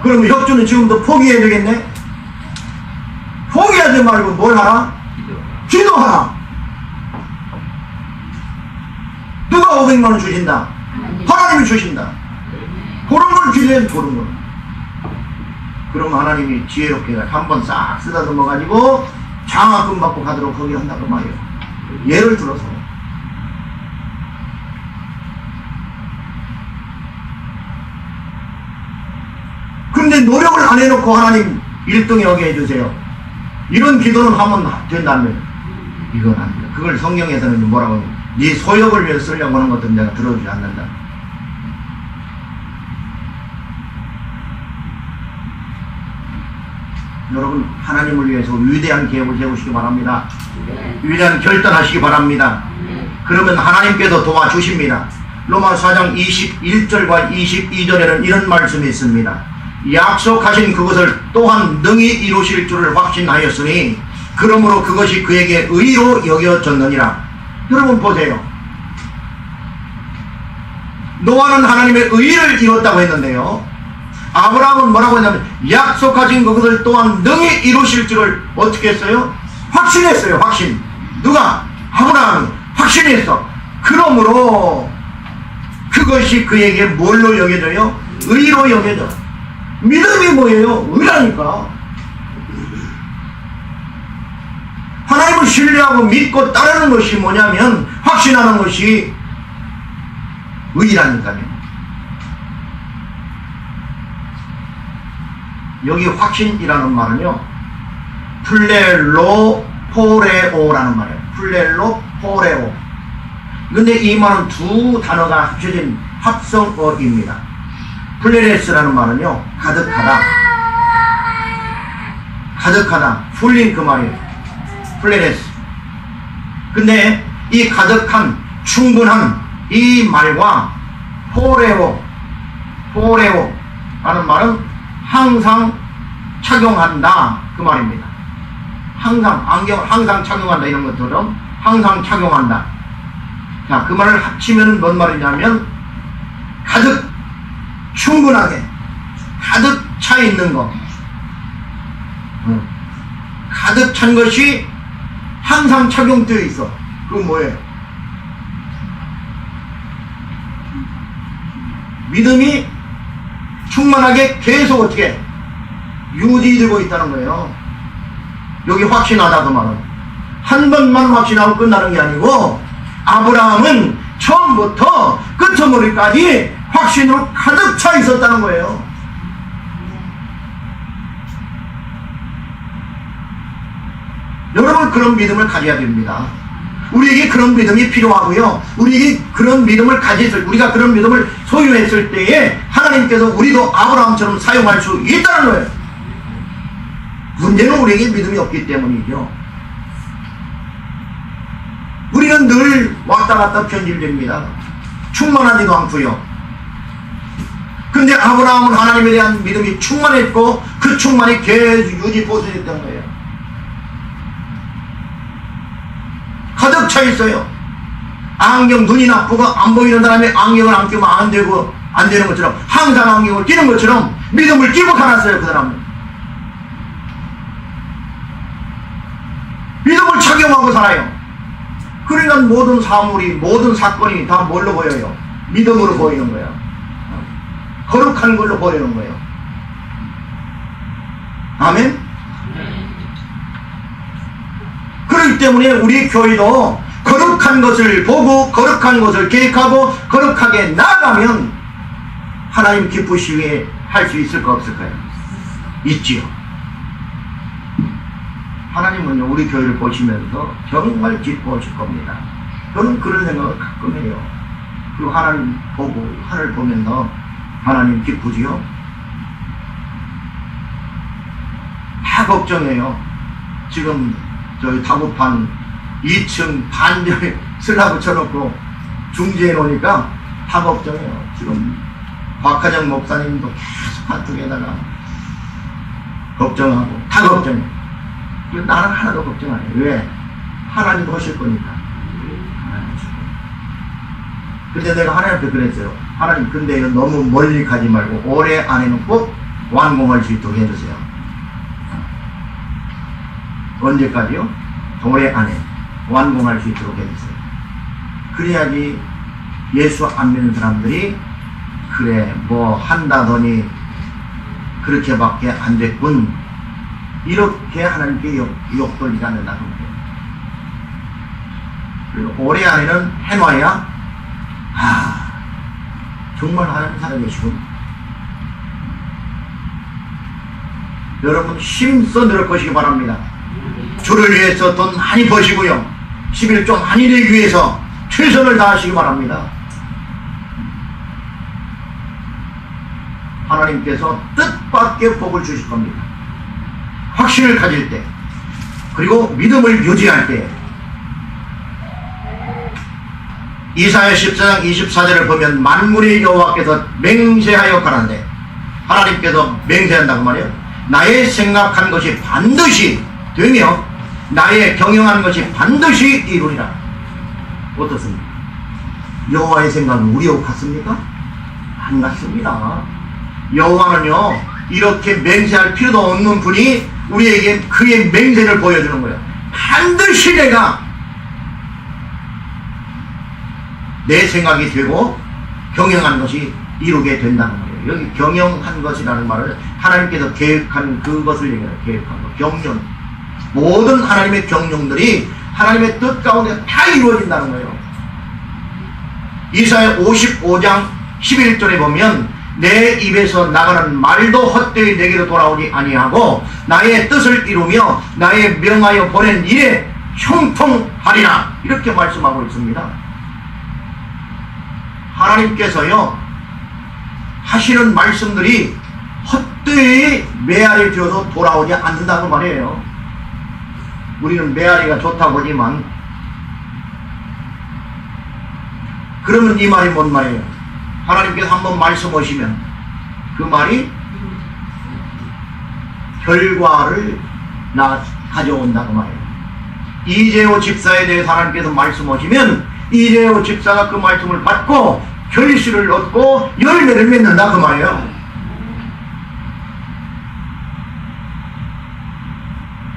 그러면 혁주는 지금부터 포기해야 되겠네? 포기하지 말고 뭘 하라? 기도하라. 누가 500만원 주신다? 하나님이 주신다. 그런 걸 기도해야지. 그런 걸. 그럼 하나님이 지혜롭게 한번 싹 쓰다듬어 가지고 장학금 받고 가도록 거기 한다고 말이에요. 예를 들어서. 그런데 노력을 안 해놓고 하나님 1등에 하게 해주세요. 이런 기도는 하면 된다면 이건 안 돼요. 그걸 성경에서는 뭐라고 하면 네 소욕을 위해서 쓰려고 하는 것도 내가 들어주지 않는다. 여러분, 하나님을 위해서 위대한 계획을 세우시기 바랍니다. 위대한 결단하시기 바랍니다. 그러면 하나님께서 도와주십니다. 로마서 4장 21절과 22절에는 이런 말씀이 있습니다. 약속하신 그것을 또한 능히 이루실 줄을 확신하였으니 그러므로 그것이 그에게 의로 여겨졌느니라. 여러분 보세요. 노아는 하나님의 의를 이뤘다고 했는데요, 아브라함은 뭐라고 했냐면 약속하신 그것을 또한 능히 이루실 줄을 어떻게 했어요? 확신했어요. 확신. 누가? 아브라함이 확신했어. 그러므로 그것이 그에게 뭘로 여겨져요? 의로 여겨져. 믿음이 뭐예요? 의라니까. 하나님을 신뢰하고 믿고 따르는 것이 뭐냐면, 확신하는 것이 의라니까요. 여기 확신이라는 말은요, 플레로포레오라는 말이에요. 플레로포레오. 근데 이 말은 두 단어가 합쳐진 합성어입니다. 플레레스라는 말은요, 가득하다. 가득하다. 풀린 그 말이에요. 플레레스. 근데 이 가득한, 충분한 이 말과 포레오 라는 말은 항상 착용한다, 그 말입니다. 항상, 안경을 항상 착용한다, 이런 것처럼 항상 착용한다. 자, 그 말을 합치면 뭔 말이냐면, 가득, 충분하게, 가득 차 있는 것. 가득 찬 것이 항상 착용되어 있어. 그건 뭐예요? 믿음이 충만하게 계속 어떻게 유지되고 있다는 거예요. 여기 확신하다 그 말은 한 번만 확신하고 끝나는 게 아니고, 아브라함은 처음부터 끝머리까지 확신으로 가득 차 있었다는 거예요. 여러분, 그런 믿음을 가져야 됩니다. 우리에게 그런 믿음이 필요하고요, 우리에게 그런 믿음을 우리가 그런 믿음을 소유했을 때에 하나님께서 우리도 아브라함처럼 사용할 수 있다는 거예요. 문제는 우리에게 믿음이 없기 때문이죠. 우리는 늘 왔다 갔다 변질됩니다. 충만하지도 않고요. 근데 아브라함은 하나님에 대한 믿음이 충만했고, 그 충만이 계속 유지보수됐던 거예요. 가득 차 있어요. 안경, 눈이 나쁘고 안 보이는 사람이 안경을 안 끼면 안 되는 것처럼, 항상 안경을 끼는 것처럼 믿음을 끼고 살았어요, 그 사람은. 믿음을 착용하고 살아요. 그러니까 모든 사물이, 모든 사건이 다 뭘로 보여요? 믿음으로 보이는 거예요. 거룩한 걸로 보이는 거예요. 아멘? 그렇기 때문에 우리 교회도 거룩한 것을 보고, 거룩한 것을 계획하고, 거룩하게 나아가면 하나님 기쁘시게 할 수 있을까 없을까요? 있지요. 하나님은요, 우리 교회를 보시면서 정말 기뻐하실 겁니다. 저는 그런 생각을 가끔 해요. 그리고 하나님 보고, 하늘 보면서 하나님 기쁘지요? 다 걱정해요. 지금 저희 다급한 2층 반절 슬라브 쳐놓고 중지해 놓으니까 다 걱정해요. 지금 박하정 목사님도 계속 한쪽에다가 걱정하고, 다 걱정해. 나는 하나도 걱정 안 해요. 왜? 하나님 하실 거니까. 하나님 하실 거니까. 근데 내가 하나님한테 그랬어요. 하나님, 근데 너무 멀리 가지 말고 올해 안에는 꼭 완공할 수 있도록 해주세요. 언제까지요? 올해 안에 완공할 수 있도록 해주세요. 그래야지 예수 안 믿는 사람들이, 그래 뭐 한다더니 그렇게밖에 안 됐군, 이렇게 하나님께 욕돌리지 않는다는 거예요. 그리고 올해 안에는 해놔야, 정말 하나님 살아계시군. 여러분, 힘써 늘을 것이기 바랍니다. 주를 위해서 돈 많이 버시고요, 11조 많이 내기 위해서 최선을 다하시기 바랍니다. 하나님께서 뜻밖의 복을 주실 겁니다. 확신을 가질 때, 그리고 믿음을 유지할 때. 이사야 14장 24절을 보면 만군의 여호와께서 맹세하여 가라는데, 하나님께서 맹세한다고 말이에요. 나의 생각한 것이 반드시 되며 나의 경영한 것이 반드시 이루리라. 어떻습니까? 여호와의 생각은 우리하고 같습니까? 안 같습니다. 여호와는요 이렇게 맹세할 필요도 없는 분이 우리에게 그의 맹세를 보여주는 거예요. 반드시 내가 내 생각이 되고 경영한 것이 이루게 된다는 거예요. 여기 경영한 것이라는 말을 하나님께서 계획한 그것을 얘기해요. 계획한 것, 경영. 모든 하나님의 경영들이 하나님의 뜻 가운데 다 이루어진다는 거예요. 이사야 55장 11절에 보면 내 입에서 나가는 말도 헛되이 내게로 돌아오지 아니하고 나의 뜻을 이루며 나의 명하여 보낸 일에 형통하리라 이렇게 말씀하고 있습니다. 하나님께서요 하시는 말씀들이 헛되이 메아리 되어서 돌아오지 않는다고 말이에요. 우리는 메아리가 좋다고 하지만 그러면 이 말이 뭔 말이에요? 하나님께서 한번 말씀하시면 그 말이 결과를 가져온다고 말이에요. 이재호 집사에 대해서 하나님께서 말씀하시면 이재호 집사가 그 말씀을 받고 결실을 얻고 열매를 맺는다 그 말이에요.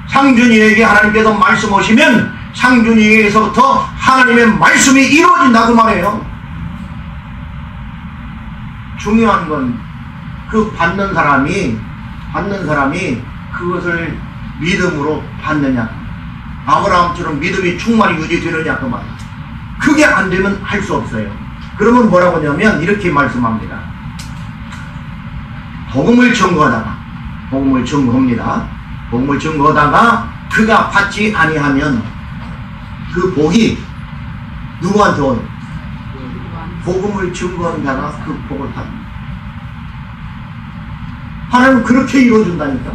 상준이에게 하나님께서 말씀하시면 상준이에게서부터 하나님의 말씀이 이루어진다 그 말이에요. 중요한 건 그 받는 사람이 그것을 믿음으로 받느냐, 아브라함처럼 믿음이 충만히 유지되느냐 그 말. 그게 안 되면 할 수 없어요. 그러면 뭐라고 하냐면 이렇게 말씀합니다. 복음을 증거하다가 그가 받지 아니하면 그 복이 누구한테 오는? 복음을 증거한 자가 그 복을 받는. 하나님은 그렇게 이루어준다니까.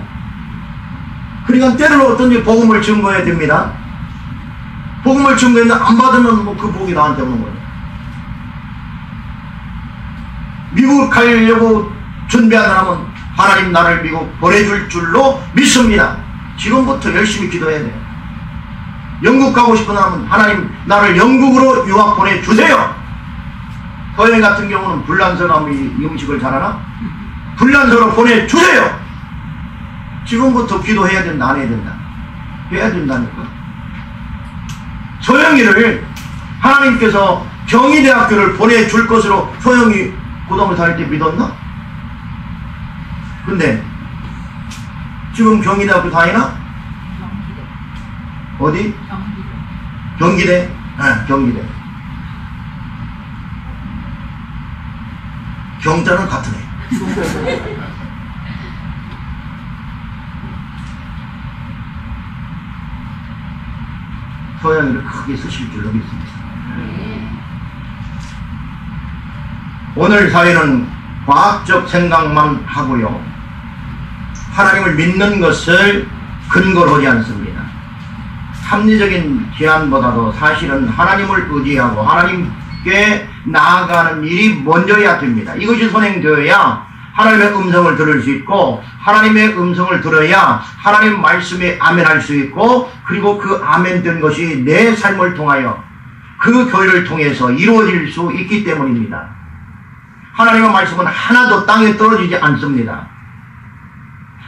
그러니까 때로는 어떤지 복음을 증거해야 됩니다. 복음을 증거했는데 안 받으면 뭐 그 복이 나한테 오는 거예요. 미국 가려고 준비하는 사람은 하나님 나를 미국 보내줄 줄로 믿습니다. 지금부터 열심히 기도해야 돼요. 영국 가고 싶은 사람은 하나님 나를 영국으로 유학 보내주세요. 서영 같은 경우는 불란서 가면 이 음식을 잘하나? 불란서로 보내주세요. 지금부터 기도해야 된다 안 해야 된다? 해야 된다니까. 소영이를 하나님께서 경희대학교를 보내줄 것으로 소영이 고등학교 다닐 때 믿었나? 근데 지금 경희대학교 다니나? 어디? 경기대? 네, 경기대. 경자는 같으네. 소양이를 크게 쓰실 줄로 믿습니다. 오늘 사회는 과학적 생각만 하고요. 하나님을 믿는 것을 근거로 하지 않습니다. 합리적인 제안보다도 사실은 하나님을 의지하고 하나님께 나아가는 일이 먼저야 됩니다. 이것이 선행되어야 하나님의 음성을 들을 수 있고 하나님의 음성을 들어야 하나님 말씀에 아멘할 수 있고 그리고 그 아멘된 것이 내 삶을 통하여 그 교회를 통해서 이루어질 수 있기 때문입니다. 하나님의 말씀은 하나도 땅에 떨어지지 않습니다.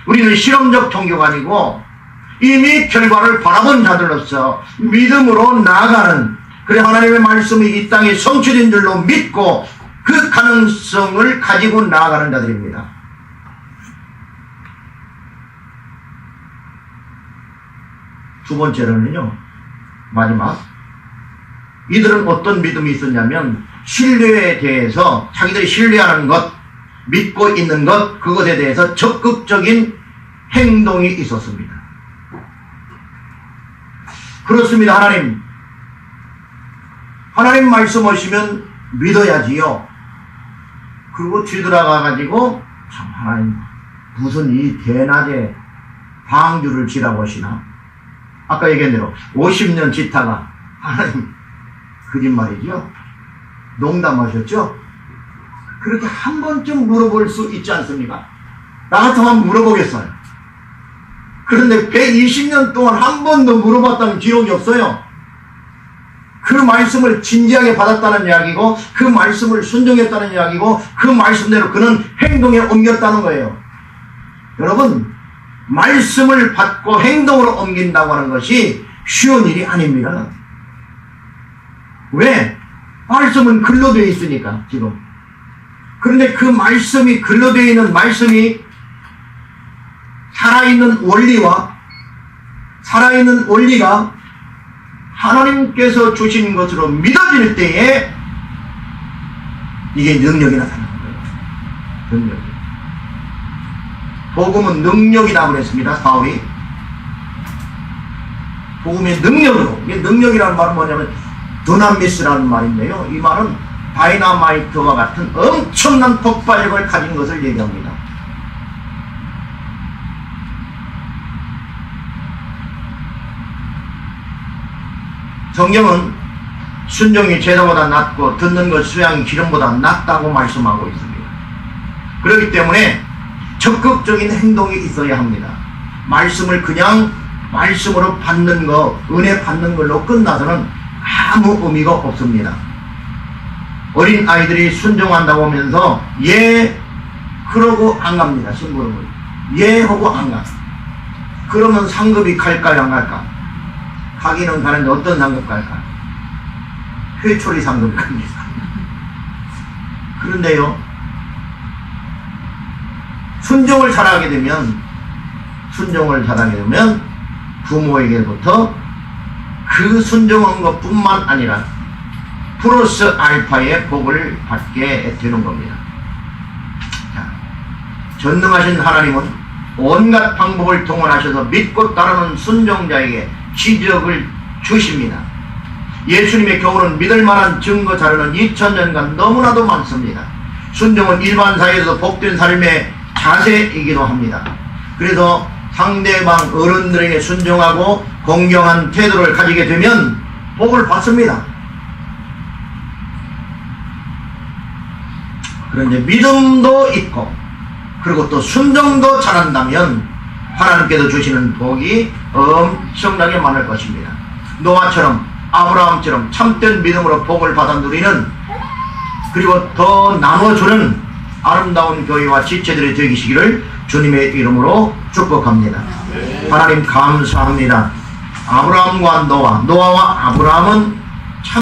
우리는 실험적 종교가 아니고 이미 결과를 바라본 자들로서 믿음으로 나아가는 그래 하나님의 말씀이 이 땅에 성취된 줄로 믿고 그 가능성을 가지고 나아가는 자들입니다. 두 번째로는요, 마지막. 이들은 어떤 믿음이 있었냐면 신뢰에 대해서 자기들이 신뢰하는 것, 믿고 있는 것, 그것에 대해서 적극적인 행동이 있었습니다. 그렇습니다. 하나님 말씀하시면 믿어야지요. 그리고 뒤돌아가가지고 참 하나님 무슨 이 대낮에 방주를 지라고 하시나? 아까 얘기한 대로 50년 지타가 하나님 거짓말이죠? 농담하셨죠? 그렇게 한 번쯤 물어볼 수 있지 않습니까? 나 같으면 물어보겠어요. 그런데 120년 동안 한 번도 물어봤다는 기록이 없어요. 그 말씀을 진지하게 받았다는 이야기고, 그 말씀을 순종했다는 이야기고, 그 말씀대로 그는 행동에 옮겼다는 거예요. 여러분, 말씀을 받고 행동으로 옮긴다고 하는 것이 쉬운 일이 아닙니다. 왜? 말씀은 글로 되어 있으니까, 지금. 그런데 그 말씀이, 글로 되어 있는 말씀이 살아있는 원리와, 살아있는 원리가 하나님께서 주신 것으로 믿어질 때에 이게 능력이 나타나는 거예요. 능력이. 복음은 능력이라고 그랬습니다, 사울이. 복음의 능력으로. 이게 능력이라는 말은 뭐냐면 두나미스라는 말인데요. 이 말은 다이나마이트와 같은 엄청난 폭발력을 가진 것을 얘기합니다. 성경은 순종이 제사보다 낫고 듣는 것 수양이 기름보다 낫다고 말씀하고 있습니다. 그렇기 때문에 적극적인 행동이 있어야 합니다. 말씀을 그냥 말씀으로 받는 거, 은혜 받는 걸로 끝나서는 아무 의미가 없습니다. 어린 아이들이 순종한다고 하면서 예 그러고 안 갑니다. 심부름을 예 하고 안 가. 그러면 상급이 갈까요 안 갈까? 가기는 가는데 어떤 상급 갈까? 회초리 상급이 갑니다. 그런데요, 순종을 잘하게 되면 부모에게부터 그 순종한 것뿐만 아니라 플러스 알파의 복을 받게 되는 겁니다. 자, 전능하신 하나님은 온갖 방법을 동원하셔서 믿고 따르는 순종자에게 기적을 주십니다. 예수님의 교훈은 믿을 만한 증거 자료는 2000년간 너무나도 많습니다. 순종은 일반 사회에서 복된 삶의 자세이기도 합니다. 그래서 상대방 어른들에게 순종하고 공경한 태도를 가지게 되면 복을 받습니다. 그런데 믿음도 있고 그리고 또 순종도 잘한다면 하나님께서 주시는 복이 엄청나게 많을 것입니다. 노아처럼 아브라함처럼 참된 믿음으로 복을 받은 우리는 그리고 더 나눠주는 아름다운 교회와 지체들이 되시기를 주님의 이름으로 축복합니다. 하나님 감사합니다. 아브라함과 노아와 아브라함은